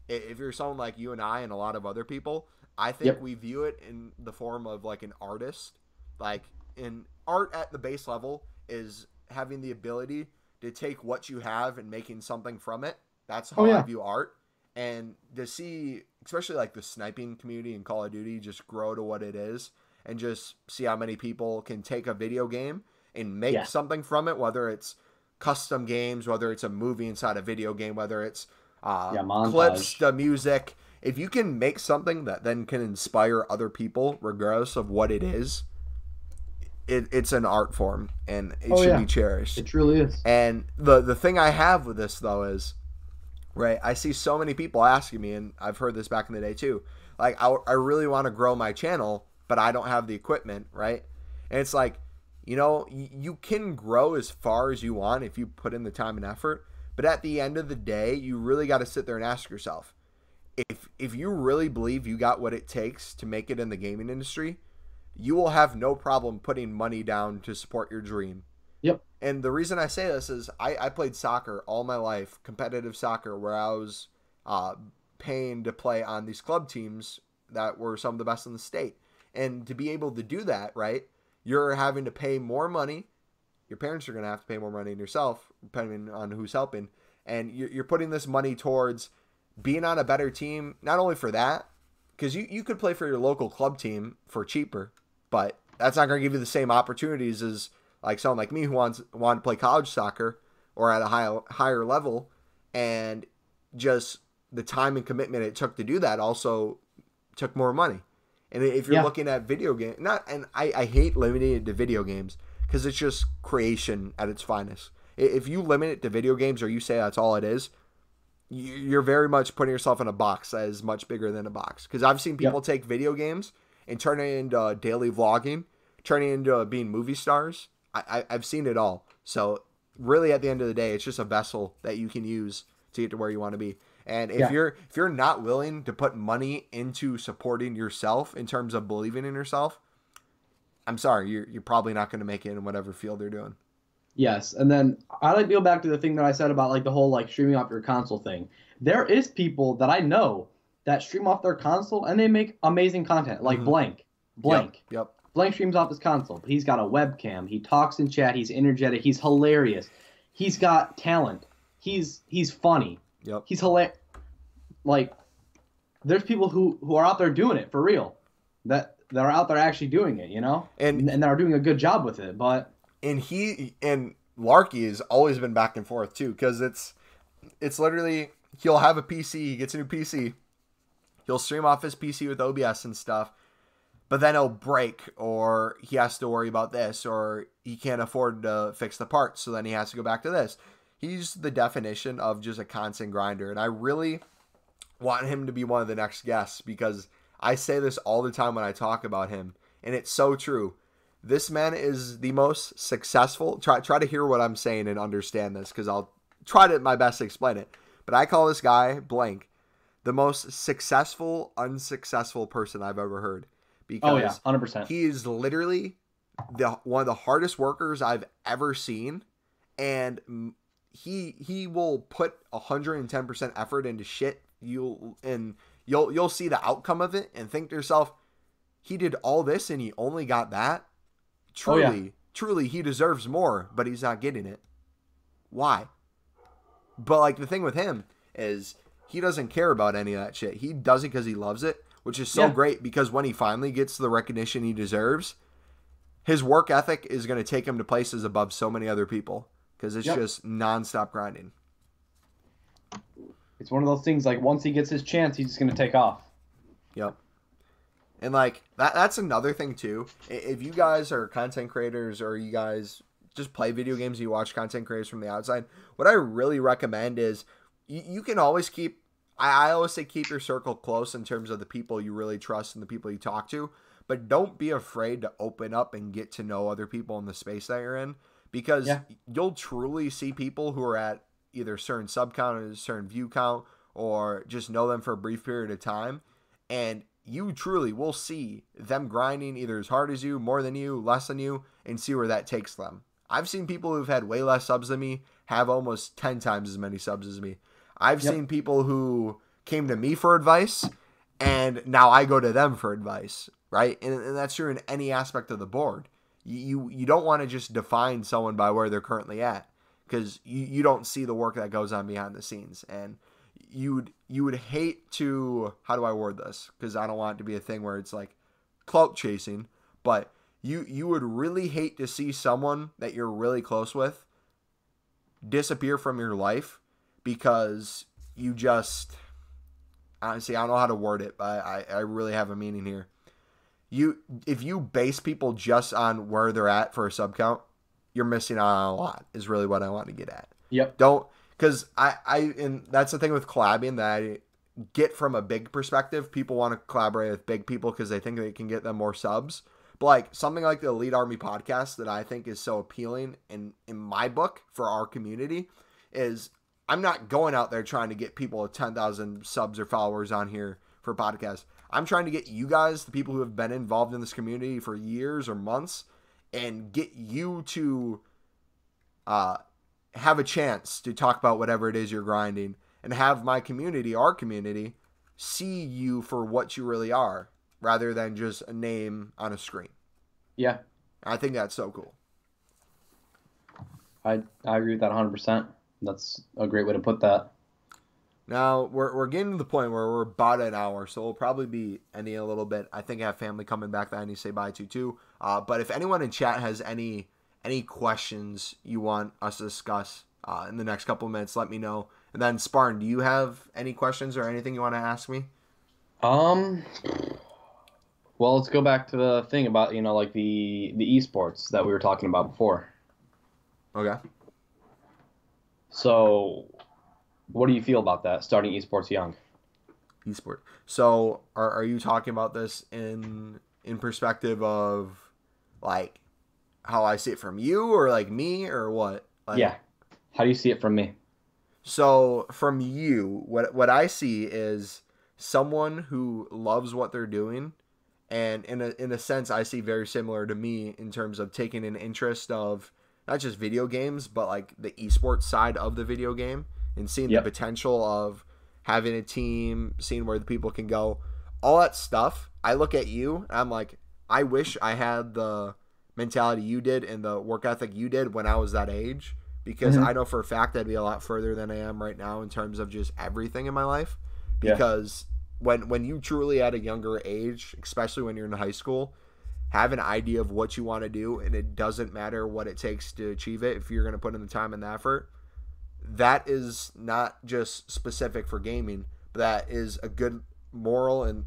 If you're someone like you and I and a lot of other people, I think we view it in the form of, like, an artist. Like, in art at the base level is having the ability to take what you have and making something from it. That's how I view art. And to see, especially like the sniping community in Call of Duty, just grow to what it is, and just see how many people can take a video game and make something from it, whether it's custom games, whether it's a movie inside a video game, whether it's clips, the music. If you can make something that then can inspire other people, regardless of what it is, it's an art form, and it should be cherished. It truly is. And the thing I have with this, though, is, right, I see so many people asking me, and I've heard this back in the day too, like, I really want to grow my channel, but I don't have the equipment, right? And it's like, you know, you can grow as far as you want if you put in the time and effort, but at the end of the day, you really got to sit there and ask yourself, if you really believe you got what it takes to make it in the gaming industry, you will have no problem putting money down to support your dream. Yep. And the reason I say this is I played soccer all my life, competitive soccer, where I was paying to play on these club teams that were some of the best in the state. And to be able to do that, right, you're having to pay more money. Your parents are going to have to pay more money than yourself, depending on who's helping. And you're putting this money towards being on a better team, not only for that, because you could play for your local club team for cheaper, but that's not going to give you the same opportunities as like someone like me who wanted to play college soccer or at a higher level, and just the time and commitment it took to do that also took more money. And if you're looking at video game, I hate limiting it to video games because it's just creation at its finest. If you limit it to video games or you say that's all it is, you're very much putting yourself in a box that is much bigger than a box. Because I've seen people take video games and turn it into daily vlogging, turn it into being movie stars. I've seen it all. So really, at the end of the day, it's just a vessel that you can use to get to where you want to be. And if you're not willing to put money into supporting yourself in terms of believing in yourself, I'm sorry, you're probably not going to make it in whatever field you're doing. Yes, and then I like to go back to the thing that I said about like the whole like streaming off your console thing. There is people that I know that stream off their console and they make amazing content. Like Blank. Yep. Blank streams off his console. He's got a webcam. He talks in chat. He's energetic. He's hilarious. He's got talent. He's funny. Yep. He's hilarious. Like, there's people who are out there doing it for real. That are out there actually doing it, you know? And that are doing a good job with it. But and Larky has always been back and forth too, because it's literally, he'll have a PC, he gets a new PC, he'll stream off his PC with OBS and stuff, but then it'll break, or he has to worry about this, or he can't afford to fix the parts, so then he has to go back to this. He's the definition of just a constant grinder, and I really want him to be one of the next guests, because I say this all the time when I talk about him, and it's so true. This man is the most successful. Try to hear what I'm saying and understand this, because I'll try to my best to explain it. But I call this guy, Blank, the most successful, unsuccessful person I've ever heard. Because 100%. He is literally one of the hardest workers I've ever seen, and he will put 110% effort into shit. You'll see the outcome of it and think to yourself, he did all this and he only got that. Truly, he deserves more, but he's not getting it. Why? But like, the thing with him is he doesn't care about any of that shit. He does it because he loves it, which is so great, because when he finally gets the recognition he deserves, his work ethic is going to take him to places above so many other people, because it's just nonstop grinding. It's one of those things, like, once he gets his chance, he's just going to take off. Yep. And like, that's another thing too. If you guys are content creators, or you guys just play video games, you watch content creators from the outside, what I really recommend is you can always keep, I always say, keep your circle close in terms of the people you really trust and the people you talk to, but don't be afraid to open up and get to know other people in the space that you're in, because you'll truly see people who are at either certain sub count or a certain view count, or just know them for a brief period of time, and you truly will see them grinding either as hard as you, more than you, less than you, and see where that takes them. I've seen people who've had way less subs than me have almost 10 times as many subs as me. I've seen people who came to me for advice, and now I go to them for advice, right? And that's true in any aspect of the board. You don't want to just define someone by where they're currently at, because you don't see the work that goes on behind the scenes. And you would hate to, how do I word this? Because I don't want it to be a thing where it's like clout chasing, but you would really hate to see someone that you're really close with disappear from your life, because you just, honestly, I don't know how to word it, but I really have a meaning here. If you base people just on where they're at for a sub count, you're missing out on a lot, is really what I want to get at. Yep. Because and that's the thing with collabing that I get from a big perspective. People want to collaborate with big people because they think they can get them more subs. But like something like the Elite Army podcast that I think is so appealing in my book for our community is, I'm not going out there trying to get people 10,000 subs or followers on here for podcasts. I'm trying to get you guys, the people who have been involved in this community for years or months, and get you to have a chance to talk about whatever it is you're grinding, and have my community, our community, see you for what you really are, rather than just a name on a screen. Yeah. I think that's so cool. I agree with that 100%. That's a great way to put that. Now, we're getting to the point where we're about an hour, so we'll probably be ending a little bit. I think I have family coming back that I need to say bye to too. But if anyone in chat has any questions you want us to discuss in the next couple of minutes, let me know. And then, Spartan, do you have any questions or anything you want to ask me? Well, let's go back to the thing about, like the esports that we were talking about before. Okay. So, what do you feel about that, starting esports young? Esport. So, are you talking about this in perspective of, like, how I see it from you, or, like, me, or what? Like, yeah. How do you see it from me? So, from you, what I see is someone who loves what they're doing, and in a sense, I see very similar to me in terms of taking an interest of not just video games, but like the esports side of the video game, and seeing the potential of having a team, seeing where the people can go, all that stuff. I look at you, and I'm like, I wish I had the mentality you did and the work ethic you did when I was that age, because I know for a fact I'd be a lot further than I am right now in terms of just everything in my life. Because when you truly at a younger age, especially when you're in high school, have an idea of what you want to do, and it doesn't matter what it takes to achieve it if you're going to put in the time and the effort. That is not just specific for gaming, but that is a good moral and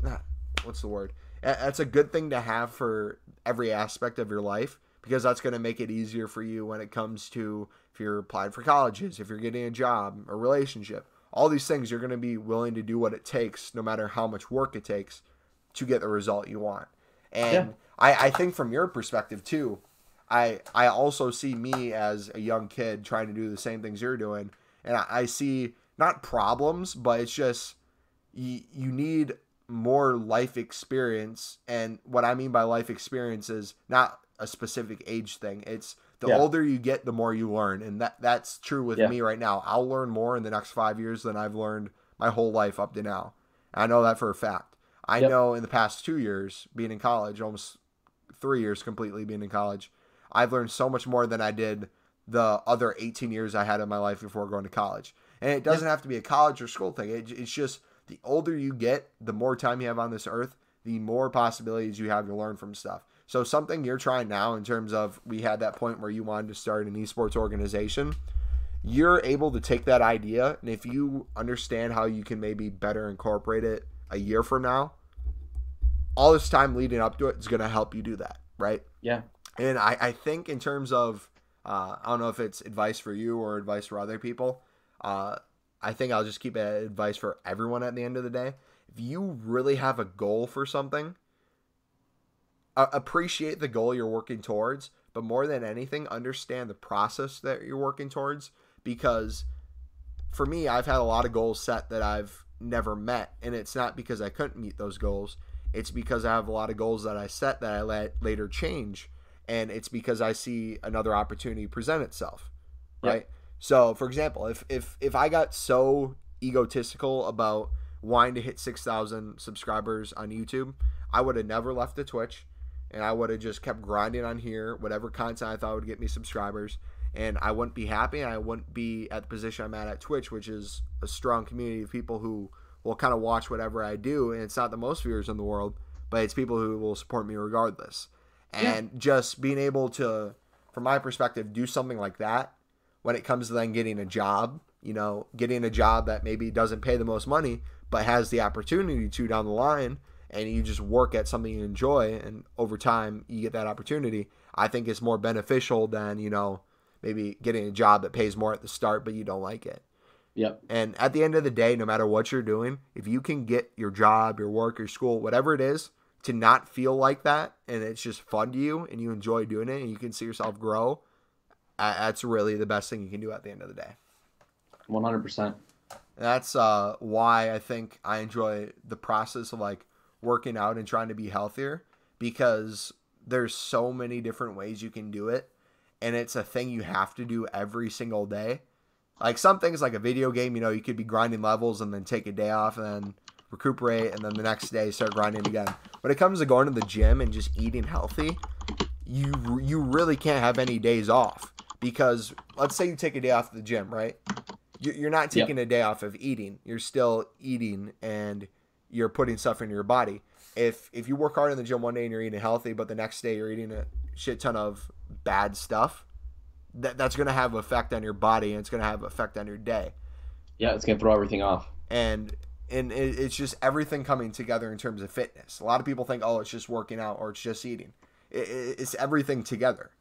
what's the word? That's a good thing to have for every aspect of your life, because that's going to make it easier for you when it comes to if you're applying for colleges, if you're getting a job, a relationship, all these things. You're going to be willing to do what it takes, no matter how much work it takes, to get the result you want. And I think from your perspective too, I also see me as a young kid trying to do the same things you're doing. And I see not problems, but it's just you need more life experience. And what I mean by life experience is not a specific age thing. It's the older you get, the more you learn. And that's true with me right now. I'll learn more in the next 5 years than I've learned my whole life up to now. I know that for a fact. I know in the past 2 years being in college, almost 3 years completely being in college, I've learned so much more than I did the other 18 years I had in my life before going to college. And it doesn't have to be a college or school thing. It's just the older you get, the more time you have on this earth, the more possibilities you have to learn from stuff. So something you're trying now in terms of, we had that point where you wanted to start an esports organization. You're able to take that idea, and if you understand how you can maybe better incorporate it a year from now, all this time leading up to it is going to help you do that, right? Yeah. And I think in terms of, I don't know if it's advice for you or advice for other people. I think I'll just keep it advice for everyone at the end of the day. If you really have a goal for something, appreciate the goal you're working towards, but more than anything, understand the process that you're working towards. Because for me, I've had a lot of goals set that I've never met, and it's not because I couldn't meet those goals. It's because I have a lot of goals that I set that I let later change, and it's because I see another opportunity present itself, right? Yep. So, for example, if I got so egotistical about wanting to hit 6,000 subscribers on YouTube, I would have never left the Twitch, and I would have just kept grinding on here, whatever content I thought would get me subscribers, and I wouldn't be happy, and I wouldn't be at the position I'm at Twitch, which is a strong community of people who will kind of watch whatever I do, and it's not the most viewers in the world, but it's people who will support me regardless. And just being able to, from my perspective, do something like that when it comes to then getting a job, getting a job that maybe doesn't pay the most money, but has the opportunity to down the line, and you just work at something you enjoy, and over time you get that opportunity, I think it's more beneficial than, maybe getting a job that pays more at the start, but you don't like it. Yep. And at the end of the day, no matter what you're doing, if you can get your job, your work, your school, whatever it is, to not feel like that, and it's just fun to you, and you enjoy doing it, and you can see yourself grow, that's really the best thing you can do at the end of the day. 100%. That's why I think I enjoy the process of working out and trying to be healthier, because there's so many different ways you can do it, and it's a thing you have to do every single day. Like some things, like a video game, you could be grinding levels and then take a day off and then recuperate, and then the next day start grinding again. When it comes to going to the gym and just eating healthy, you really can't have any days off, because let's say you take a day off of the gym, right? You're not taking a day off of eating. You're still eating, and you're putting stuff in your body. If you work hard in the gym one day and you're eating healthy, but the next day you're eating a shit ton of bad stuff, that's going to have an effect on your body, and it's going to have an effect on your day. Yeah, it's going to throw everything off. And it's just everything coming together in terms of fitness. A lot of people think, oh, it's just working out or it's just eating. It's everything together.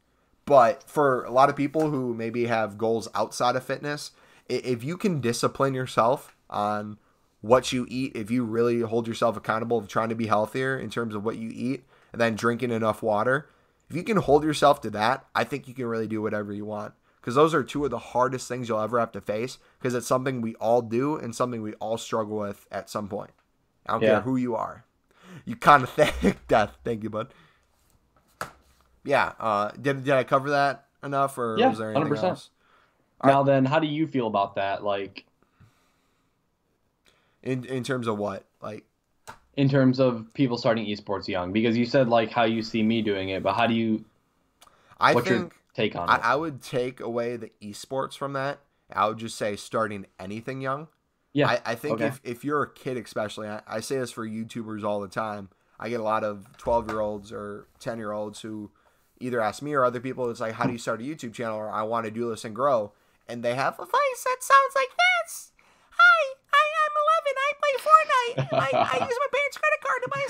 But for a lot of people who maybe have goals outside of fitness, if you can discipline yourself on what you eat, if you really hold yourself accountable of trying to be healthier in terms of what you eat, and then drinking enough water, if you can hold yourself to that, I think you can really do whatever you want. Because those are two of the hardest things you'll ever have to face, because it's something we all do and something we all struggle with at some point. I don't care who you are. You kind of think death. Thank you, bud. Yeah. Did I cover that enough, or was there anything 100%. Else? Now then, how do you feel about that? In terms of what? Like, in terms of people starting esports young? Because you said like how you see me doing it, but how do you? I What's your think take on it? I would take away the esports from that. I would just say starting anything young. Yeah. I think Okay. if you're a kid, especially, I say this for YouTubers all the time. I get a lot of 12-year-olds or 10-year-olds who either ask me or other people, it's like, how do you start a YouTube channel? Or I want to do this and grow. And they have a voice that sounds like this. Hi, I'm 11. I play Fortnite. I use my parents' credit card to buy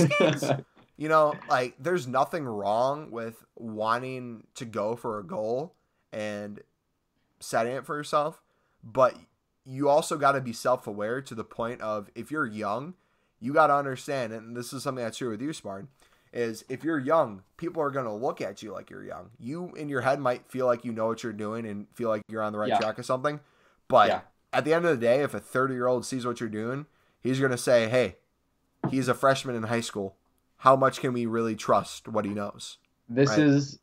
skins. You know, like, there's nothing wrong with wanting to go for a goal and setting it for yourself. But you also got to be self-aware to the point of, if you're young, you got to understand, and this is something that's true with you, Spartan, is if you're young, people are going to look at you like you're young. You, in your head, might feel like you know what you're doing and feel like you're on the right track of something. But at the end of the day, if a 30-year-old sees what you're doing, he's going to say, hey, he's a freshman in high school. How much can we really trust what he knows? This is,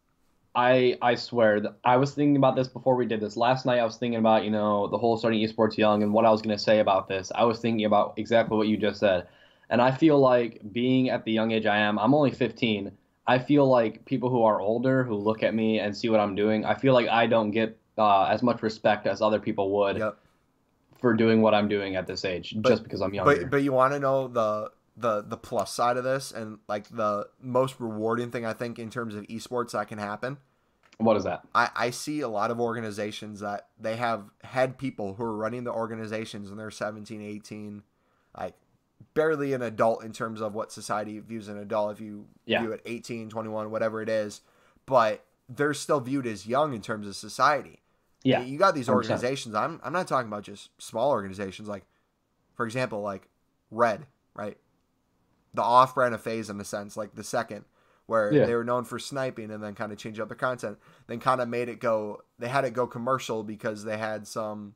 I swear, that I was thinking about this before we did this. Last night I was thinking about, the whole starting esports young and what I was going to say about this. I was thinking about exactly what you just said. And I feel like being at the young age I am, I'm only 15. I feel like people who are older, who look at me and see what I'm doing, I feel like I don't get as much respect as other people would for doing what I'm doing at this age, just because I'm younger. But you want to know the plus side of this, and like the most rewarding thing I think in terms of esports that can happen? What is that? I see a lot of organizations that they have head people who are running the organizations and they're 17, 18, like barely an adult in terms of what society views an adult if you view it 18, 21, whatever it is, but they're still viewed as young in terms of society. Yeah, you got these organizations. 100%. I'm not talking about just small organizations, like, for example, like Red, right? The off-brand of FaZe, in a sense, like the second, where they were known for sniping and then kind of changed up their content, then kind of made it go, they had it go commercial because they had some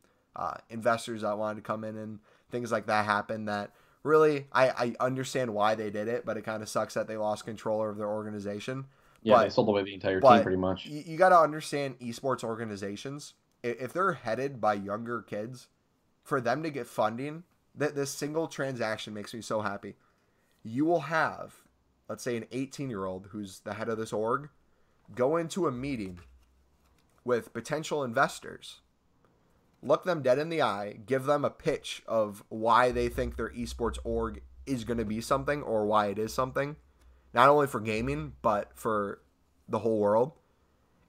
investors that wanted to come in and things like that happen. That really, I understand why they did it, but it kind of sucks that they lost control over their organization. Yeah, they sold away the entire team pretty much. You got to understand esports organizations, if they're headed by younger kids, for them to get funding, this single transaction makes me so happy. You will have, let's say, an 18-year-old who's the head of this org go into a meeting with potential investors, look them dead in the eye, give them a pitch of why they think their esports org is going to be something or why it is something, not only for gaming, but for the whole world.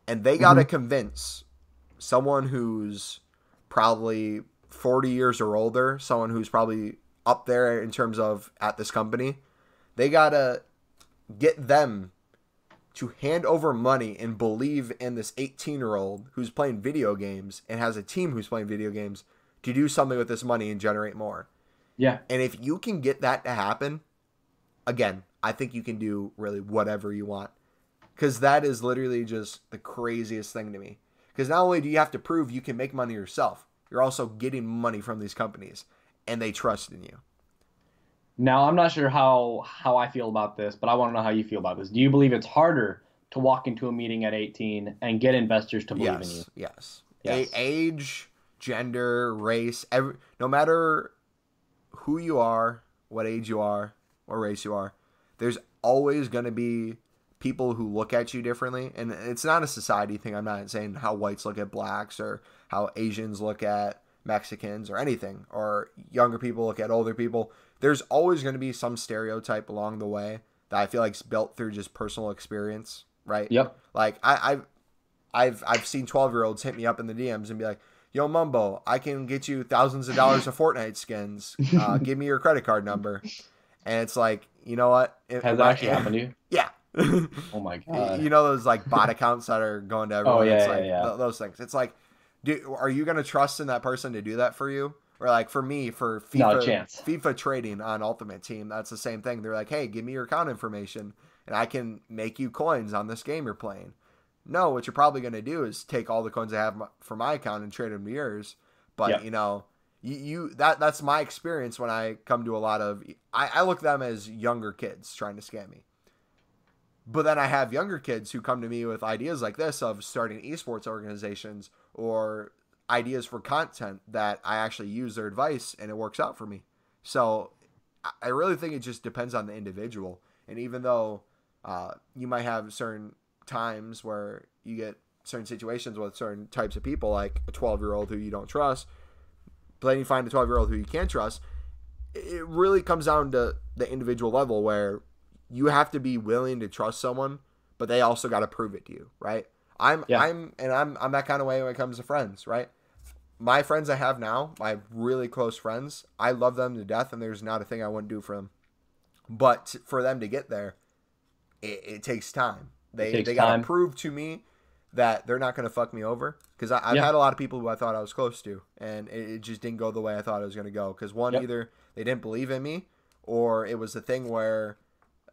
And they got to convince someone who's probably 40 years or older, someone who's probably up there in terms of at this company, they got to get them to hand over money and believe in this 18-year-old who's playing video games and has a team who's playing video games to do something with this money and generate more. Yeah. And if you can get that to happen, again, I think you can do really whatever you want. Because that is literally just the craziest thing to me. Because not only do you have to prove you can make money yourself, you're also getting money from these companies, and they trust in you. Now, I'm not sure how I feel about this, but I want to know how you feel about this. Do you believe it's harder to walk into a meeting at 18 and get investors to believe in you? Yes. Age, gender, race, no matter who you are, what age you are, what race you are, there's always going to be people who look at you differently. And it's not a society thing. I'm not saying how whites look at blacks or how Asians look at Mexicans or anything, or younger people look at older people. There's always going to be some stereotype along the way that I feel like is built through just personal experience, right? Yep. Like I've seen 12-year-olds hit me up in the DMs and be like, "Yo, Mumbo, I can get you thousands of dollars of Fortnite skins. Give me your credit card number." And it's like, you know what? Has that actually happened to you? Yeah. Oh my god. You know those like bot accounts that are going to everyone? Oh yeah, it's like, yeah. Those things. It's like, are you going to trust in that person to do that for you? Or like for me, for FIFA, not a chance. FIFA trading on Ultimate Team, that's the same thing. They're like, hey, give me your account information and I can make you coins on this game you're playing. No, what you're probably going to do is take all the coins I have for my account and trade them to yours. But, you know, that's my experience when I come to a lot of, I look at them as younger kids trying to scam me. But then I have younger kids who come to me with ideas like this of starting esports organizations or ideas for content that I actually use their advice and it works out for me. So I really think it just depends on the individual. And even though you might have certain times where you get certain situations with certain types of people, like a 12-year-old who you don't trust, but then you find a 12-year-old who you can trust, it really comes down to the individual level where you have to be willing to trust someone, but they also got to prove it to you, right? I'm that kind of way when it comes to friends, right? My friends I have now, my really close friends, I love them to death, and there's not a thing I wouldn't do for them. But for them to get there, it takes time. They got to prove to me that they're not going to fuck me over. Because I've had a lot of people who I thought I was close to, and it just didn't go the way I thought it was going to go. Because either they didn't believe in me, or it was the thing where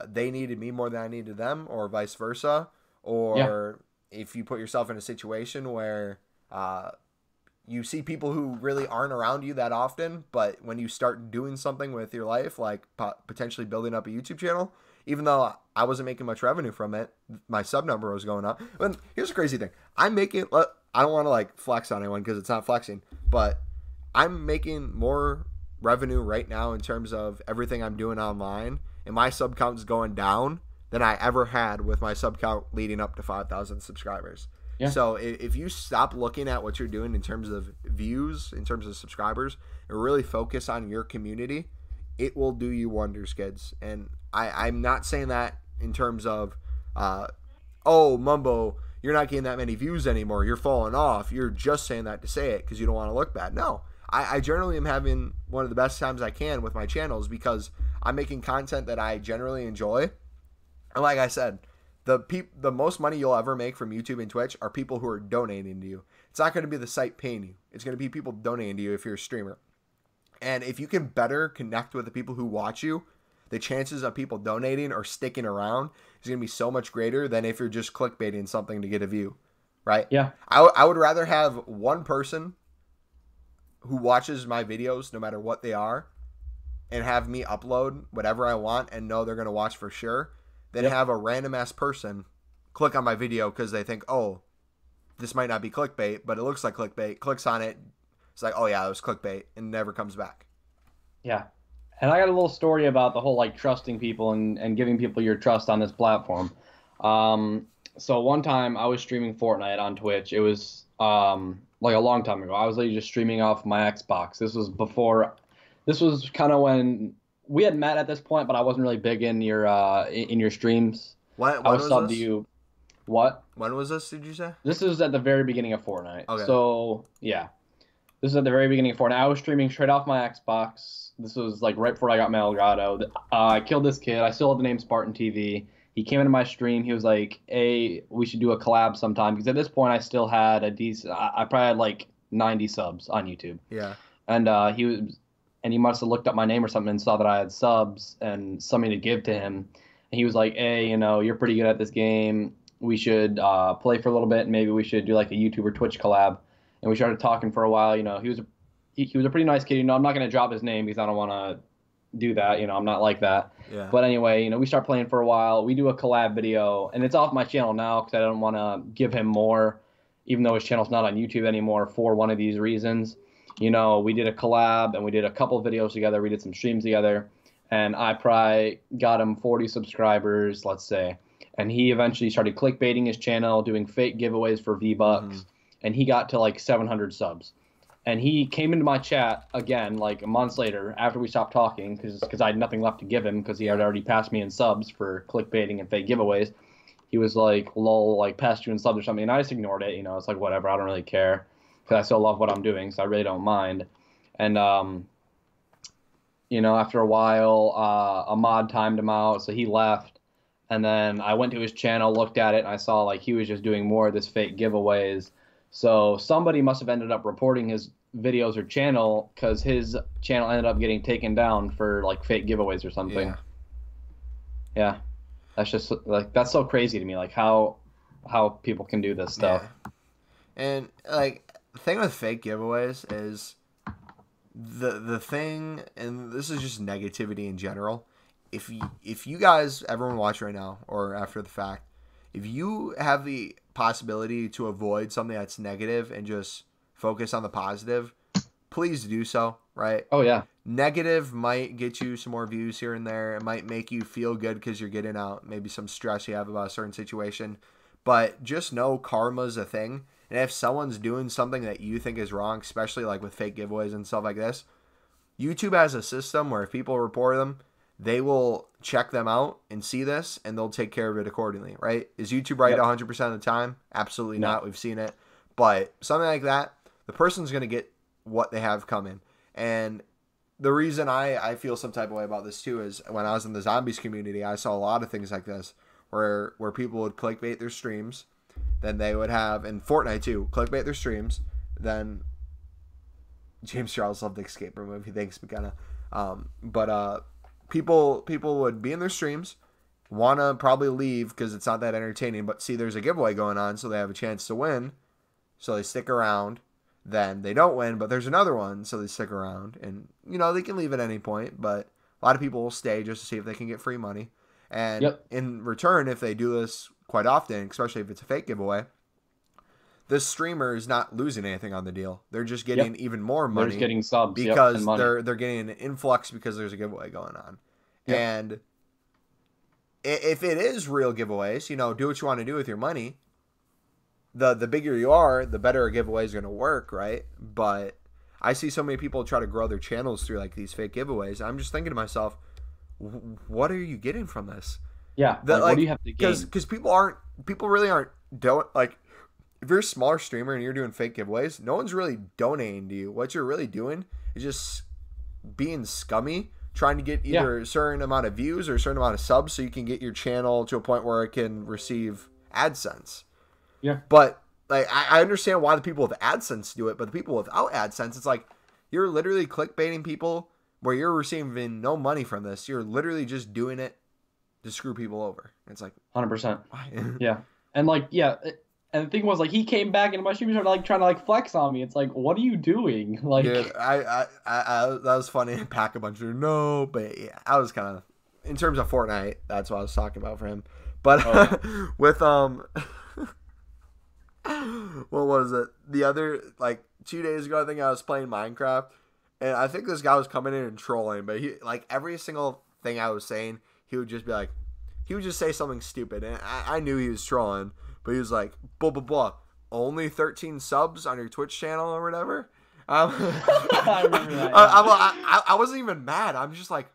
they needed me more than I needed them, or vice versa. Or if you put yourself in a situation where you see people who really aren't around you that often, but when you start doing something with your life, like potentially building up a YouTube channel, even though I wasn't making much revenue from it, my sub number was going up. But here's the crazy thing. I'm making, I don't want to like flex on anyone because it's not flexing, but I'm making more revenue right now in terms of everything I'm doing online, and my sub count is going down than I ever had with my sub count leading up to 5,000 subscribers. Yeah. So if you stop looking at what you're doing in terms of views, in terms of subscribers, and really focus on your community, it will do you wonders, kids. And I'm not saying that in terms of, oh, Mumbo, you're not getting that many views anymore, you're falling off. You're just saying that to say it because you don't want to look bad. No, I generally am having one of the best times I can with my channels because I'm making content that I generally enjoy. And like I said, the most money you'll ever make from YouTube and Twitch are people who are donating to you. It's not going to be the site paying you. It's going to be people donating to you if you're a streamer. And if you can better connect with the people who watch you, the chances of people donating or sticking around is going to be so much greater than if you're just clickbaiting something to get a view, right? Yeah. I would rather have one person who watches my videos, no matter what they are, and have me upload whatever I want and know they're going to watch for sure, than have a random ass person click on my video because they think, oh, this might not be clickbait, but it looks like clickbait, clicks on it, it's like, oh yeah, it was clickbait, and never comes back. Yeah. And I got a little story about the whole like trusting people and giving people your trust on this platform. So one time I was streaming Fortnite on Twitch. It was like a long time ago. I was literally just streaming off my Xbox. This was kind of when we had met at this point, but I wasn't really big in your streams. When I was was subbed this? to you. What? When was this, did you say? This was at the very beginning of Fortnite. Okay. So, yeah. This is at the very beginning of Fortnite. I was streaming straight off my Xbox. This was like right before I got my Elgato. I killed this kid. I still have the name Spartantv. He came into my stream. He was like, hey, we should do a collab sometime. Because at this point, I still had a decent... I probably had like 90 subs on YouTube. Yeah. And he must have looked up my name or something and saw that I had subs and something to give to him. And he was like, hey, you're pretty good at this game. We should play for a little bit, and maybe we should do like a YouTube or Twitch collab. And we started talking for a while. He was a pretty nice kid. I'm not going to drop his name because I don't want to do that. I'm not like that. Yeah. But anyway, we start playing for a while. We do a collab video, and it's off my channel now because I don't want to give him more, even though his channel's not on YouTube anymore for one of these reasons. We did a collab, and we did a couple videos together. We did some streams together, and I probably got him 40 subscribers, let's say. And he eventually started clickbaiting his channel, doing fake giveaways for V-Bucks, and he got to like 700 subs. And he came into my chat again, like months later, after we stopped talking, because I had nothing left to give him, because he had already passed me in subs for clickbaiting and fake giveaways. He was like, lol, like passed you in subs or something, and I just ignored it. It's like, whatever, I don't really care, because I still love what I'm doing, so I really don't mind. And after a while, a mod timed him out, so he left. And then I went to his channel, looked at it, and I saw like he was just doing more of this fake giveaways. So somebody must have ended up reporting his videos or channel, because his channel ended up getting taken down for like fake giveaways or something. Yeah. That's just like, that's so crazy to me, like how people can do this stuff. Yeah. And like the thing with fake giveaways is the thing, and this is just negativity in general. If you guys, everyone watching right now or after the fact, if you have the possibility to avoid something that's negative and just focus on the positive, please do so, right? Oh, yeah. Negative might get you some more views here and there. It might make you feel good because you're getting out maybe some stress you have about a certain situation. But just know karma's a thing. And if someone's doing something that you think is wrong, especially like with fake giveaways and stuff like this, YouTube has a system where if people report them, they will check them out and see this, and they'll take care of it accordingly, right? Is YouTube right 100% of the time? Absolutely not. We've seen it. But something like that, the person's going to get what they have coming. And the reason I feel some type of way about this too is when I was in the zombies community, I saw a lot of things like this where people would clickbait their streams. Then they would have, in Fortnite too, clickbait their streams. Then James Charles loved the escape room movie. Thanks, McKenna. People would be in their streams, want to probably leave because it's not that entertaining, but see there's a giveaway going on, so they have a chance to win. So they stick around. Then they don't win, but there's another one, so they stick around. And, they can leave at any point, but a lot of people will stay just to see if they can get free money. And in return, if they do this quite often, especially if it's a fake giveaway, this streamer is not losing anything on the deal. They're just getting even more money. They're just getting subs because they're getting an influx because there's a giveaway going on. And if it is real giveaways, do what you want to do with your money. The bigger you are, the better a giveaway is going to work, right? But I see so many people try to grow their channels through like these fake giveaways. I'm just thinking to myself, what are you getting from this? Yeah, what do you have to gain? Because people really aren't if you're a smaller streamer and you're doing fake giveaways, no one's really donating to you. What you're really doing is just being scummy, trying to get either a certain amount of views or a certain amount of subs so you can get your channel to a point where it can receive AdSense. Yeah. But like I understand why the people with AdSense do it, but the people without AdSense, it's like you're literally clickbaiting people where you're receiving no money from this. You're literally just doing it to screw people over. It's like 100%. Why? Yeah. And and the thing was, he came back and my stream started trying to flex on me. It's like, what are you doing? Dude, I that was funny. Pack a bunch of but yeah, I was kind of in terms of Fortnite. That's what I was talking about for him. But with what was it? The other 2 days ago, I think I was playing Minecraft, and I think this guy was coming in and trolling. But he every single thing I was saying, he would just be he would just say something stupid, and I knew he was trolling. But he was like, blah, blah, blah. Only 13 subs on your Twitch channel or whatever. I remember that. I wasn't even mad. I'm just like,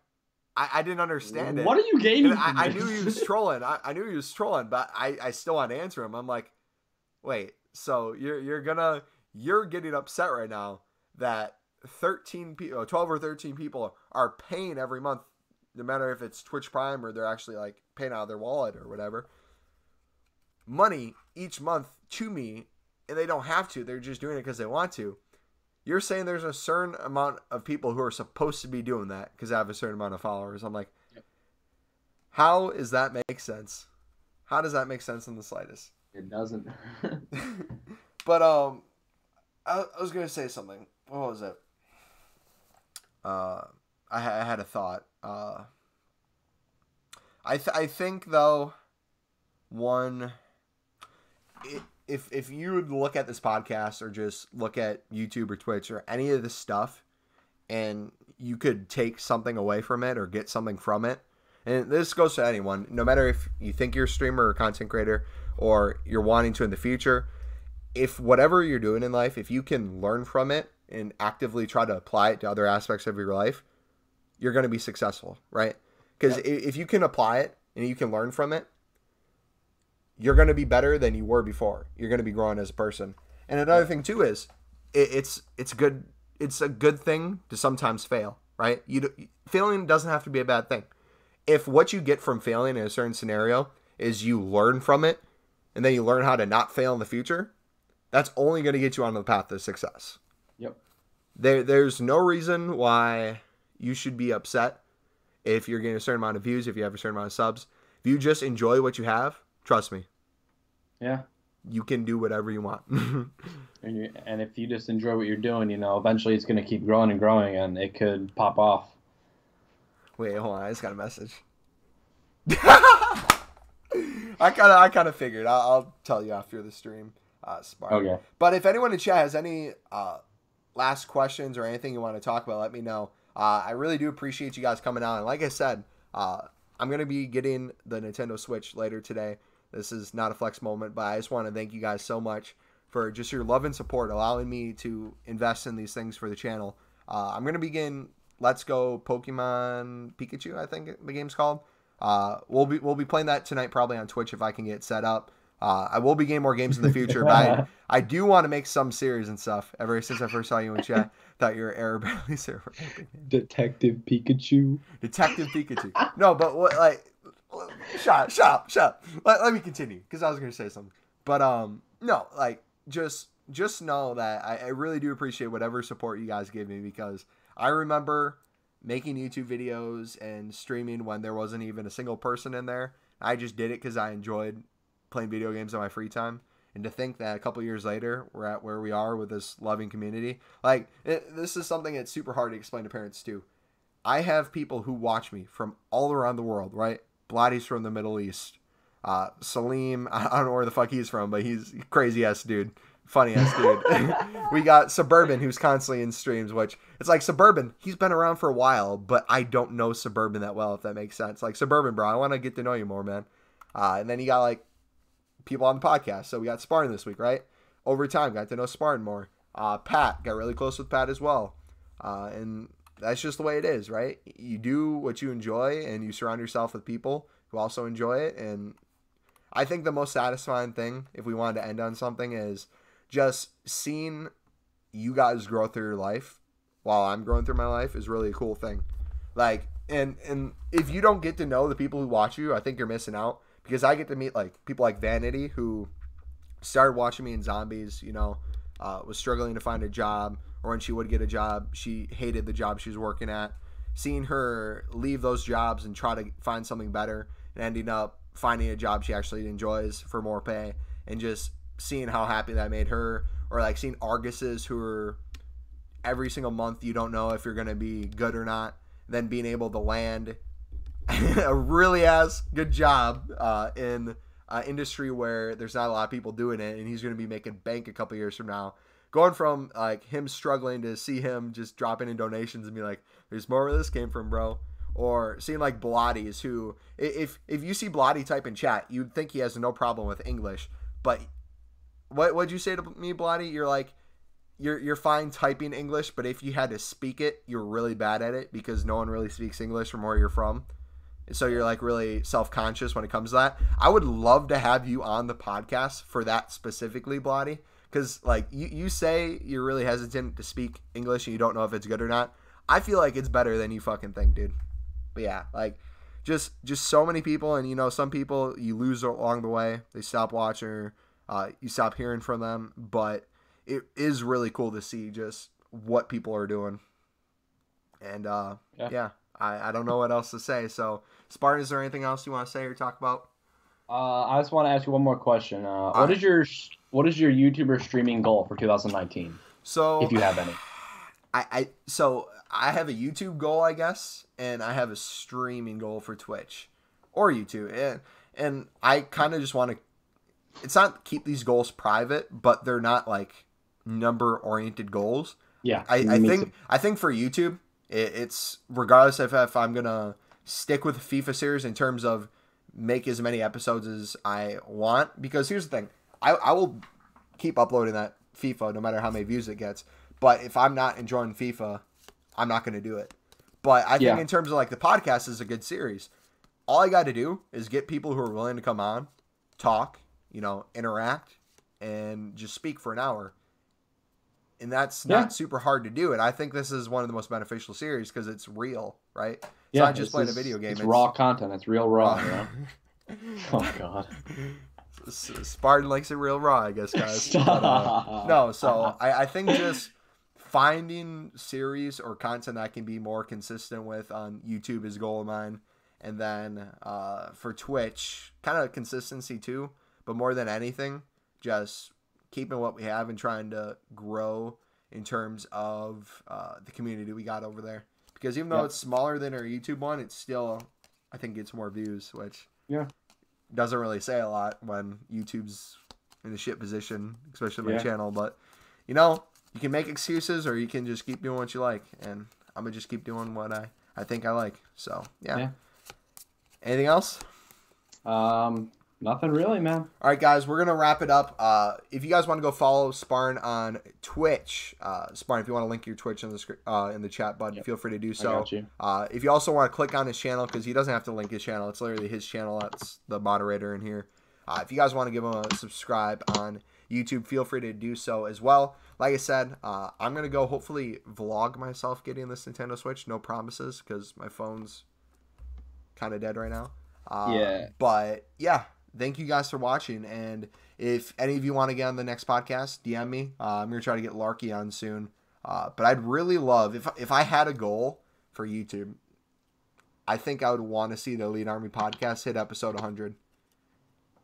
I didn't understand it. What are you gaining? I knew he was trolling. I knew he was trolling, but I still want to answer him. I'm like, wait, so you're getting upset right now that 13 people, 12 or 13 people are paying every month, no matter if it's Twitch Prime or they're actually paying out of their wallet or whatever, money each month to me, and they don't have to. They're just doing it because they want to. You're saying there's a certain amount of people who are supposed to be doing that because they have a certain amount of followers. I'm like, how does that make sense? How does that make sense in the slightest? It doesn't. But I was gonna say something. What was it? I had a thought. I think though, if you would look at this podcast or just look at YouTube or Twitch or any of this stuff, and you could take something away from it or get something from it, and this goes to anyone, no matter if you think you're a streamer or content creator or you're wanting to in the future, if whatever you're doing in life, if you can learn from it and actively try to apply it to other aspects of your life, you're going to be successful, right? Because if you can apply it and you can learn from it, you're going to be better than you were before. You're going to be growing as a person. And another thing too is it's good. It's a good thing to sometimes fail, right? Failing doesn't have to be a bad thing. If what you get from failing in a certain scenario is you learn from it and then you learn how to not fail in the future, that's only going to get you on the path to success. Yep. There's no reason why you should be upset if you're getting a certain amount of views, if you have a certain amount of subs. If you just enjoy what you have, trust me. Yeah. You can do whatever you want. And if you just enjoy what you're doing, eventually it's going to keep growing and growing, and it could pop off. Wait, hold on. I just got a message. I kind of figured. I'll tell you after the stream, Spark. Okay. But if anyone in chat has any last questions or anything you want to talk about, let me know. I really do appreciate you guys coming out. And like I said, I'm going to be getting the Nintendo Switch later today. This is not a flex moment, but I just want to thank you guys so much for just your love and support, allowing me to invest in these things for the channel. I'm going to begin Let's Go Pokemon Pikachu, I think the game's called. We'll be playing that tonight probably on Twitch if I can get set up. I will be getting more games in the future, but I do want to make some series and stuff. Ever since I first saw you in chat, thought you were Error Barely server. Detective Pikachu. Detective Pikachu. No, but what, like, shut up. Let me continue, because I was going to say something. But, no, like, just know that I really do appreciate whatever support you guys give me, because I remember making YouTube videos and streaming when there wasn't even a single person in there. I just did it because I enjoyed playing video games in my free time. And to think that a couple years later, we're at where we are with this loving community. Like, this is something that's super hard to explain to parents too. I have people who watch me from all around the world, right? Blottie's from the Middle East. Salim, I don't know where the fuck he's from, but he's a crazy-ass dude. Funny-ass dude. We got Suburban, who's constantly in streams, which, it's like, Suburban, he's been around for a while, but I don't know Suburban that well, if that makes sense. Like, Suburban, bro, I want to get to know you more, man. And then you got, like, people on the podcast. So we got Spartan this week, right? Over time, got to know Spartan more. Pat, got really close with Pat as well. And that's just the way it is, right? You do what you enjoy, and you surround yourself with people who also enjoy it. And I think the most satisfying thing, if we wanted to end on something, is just seeing you guys grow through your life while I'm growing through my life is really a cool thing. Like, and if you don't get to know the people who watch you, I think you're missing out. Because I get to meet, like, people like Vanity, who started watching me in Zombies, you know, was struggling to find a job, or when she would get a job, she hated the job she was working at. Seeing her leave those jobs and try to find something better, and ending up finding a job she actually enjoys for more pay, and just seeing how happy that made her. Or, like, seeing Arguses, who are every single month you don't know if you're going to be good or not, then being able to land a really good job in an industry where there's not a lot of people doing it, and he's going to be making bank a couple years from now. Going from, like, him struggling to see him just dropping in donations and be like, there's more where this came from, bro. Or seeing, like, Blotties, who, if you see Blottie type in chat, you'd think he has no problem with English. But what'd you say to me, Blottie? You're like, you're fine typing English, but if you had to speak it, you're really bad at it, because no one really speaks English from where you're from. So you're, like, really self-conscious when it comes to that. I would love to have you on the podcast for that specifically, Blottie. Because, like, you say you're really hesitant to speak English and you don't know if it's good or not. I feel like it's better than you fucking think, dude. But yeah, like, just so many people. And, you know, some people you lose along the way. They stop watching, or you stop hearing from them. But it is really cool to see just what people are doing. And, yeah. I don't know what else to say. So, Spartan, is there anything else you want to say or talk about? I just want to ask you one more question. What is your YouTuber streaming goal for 2019? So, if you have any. So I have a YouTube goal, I guess, and I have a streaming goal for Twitch or YouTube. And I kind of just want to, it's not keep these goals private, but they're not, like, number oriented goals. Yeah. I think for YouTube, it's regardless if I'm going to stick with the FIFA series in terms of make as many episodes as I want, because here's the thing, I will keep uploading that FIFA no matter how many views it gets, but if I'm not enjoying FIFA, I'm not going to do it. But I think in terms of, like, the podcast is a good series. All I got to do is get people who are willing to come on, talk, you know, interact, and just speak for an hour. And that's not super hard to do. And I think this is one of the most beneficial series because it's real, right? It's not just playing a video game. It's raw content. It's real raw. Yeah. Oh, God. Spartan likes it real raw, I guess, guys. But, no, so I think just finding series or content that I can be more consistent with on YouTube is a goal of mine. And then for Twitch, kind of consistency too. But more than anything, just keeping what we have and trying to grow in terms of the community we got over there. Because even though it's smaller than our YouTube one, it's still, I think, gets more views, which doesn't really say a lot when YouTube's in a shit position, especially my channel. But, you know, you can make excuses or you can just keep doing what you like. And I'm going to just keep doing what I think I like. So, yeah. Anything else? Nothing really, man. All right, guys, we're going to wrap it up. If you guys want to go follow Sparn on Twitch, Sparn, if you want to link your Twitch in the chat button, feel free to do so. I got you. If you also want to click on his channel, because he doesn't have to link his channel. It's literally his channel. That's the moderator in here. If you guys want to give him a subscribe on YouTube, feel free to do so as well. Like I said, I'm going to go hopefully vlog myself getting this Nintendo Switch. No promises, because my phone's kind of dead right now. But, yeah. Thank you guys for watching, and if any of you want to get on the next podcast, DM me. I'm going to try to get Larky on soon, but I'd really love, if I had a goal for YouTube, I think I would want to see the Elite Army podcast hit episode 100.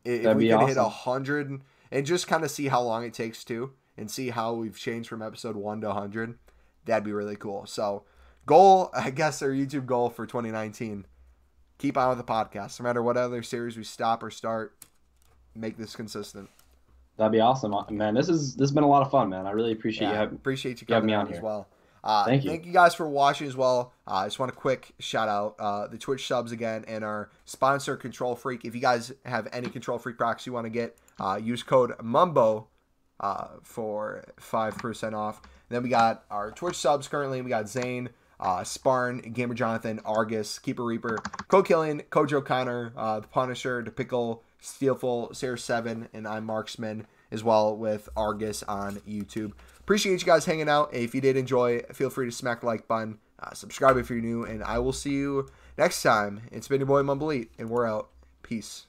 If we could hit 100 and just kind of see how long it takes to, and see how we've changed from episode 1 to 100, that'd be really cool. So, goal, I guess our YouTube goal for 2019, keep on with the podcast. No matter what other series we stop or start, make this consistent. That'd be awesome, man. This has been a lot of fun, man. I really appreciate appreciate you coming on as well. Thank you. Thank you guys for watching as well. I just want a quick shout out the Twitch subs again and our sponsor Control Freak. If you guys have any Control Freak products you want to get, use code Mumbo for 5% off. And then we got our Twitch subs currently. We got Zane, Sparn, Gamer Jonathan, Argus, Keeper Reaper, Killian, Kojo Connor, The Punisher, The Pickle, Steelful, Sarah7, and I'm Marksman, as well with Argus on YouTube. Appreciate you guys hanging out. If you did enjoy, feel free to smack the like button, subscribe if you're new, and I will see you next time. It's been your boy MumboElite, and we're out. Peace.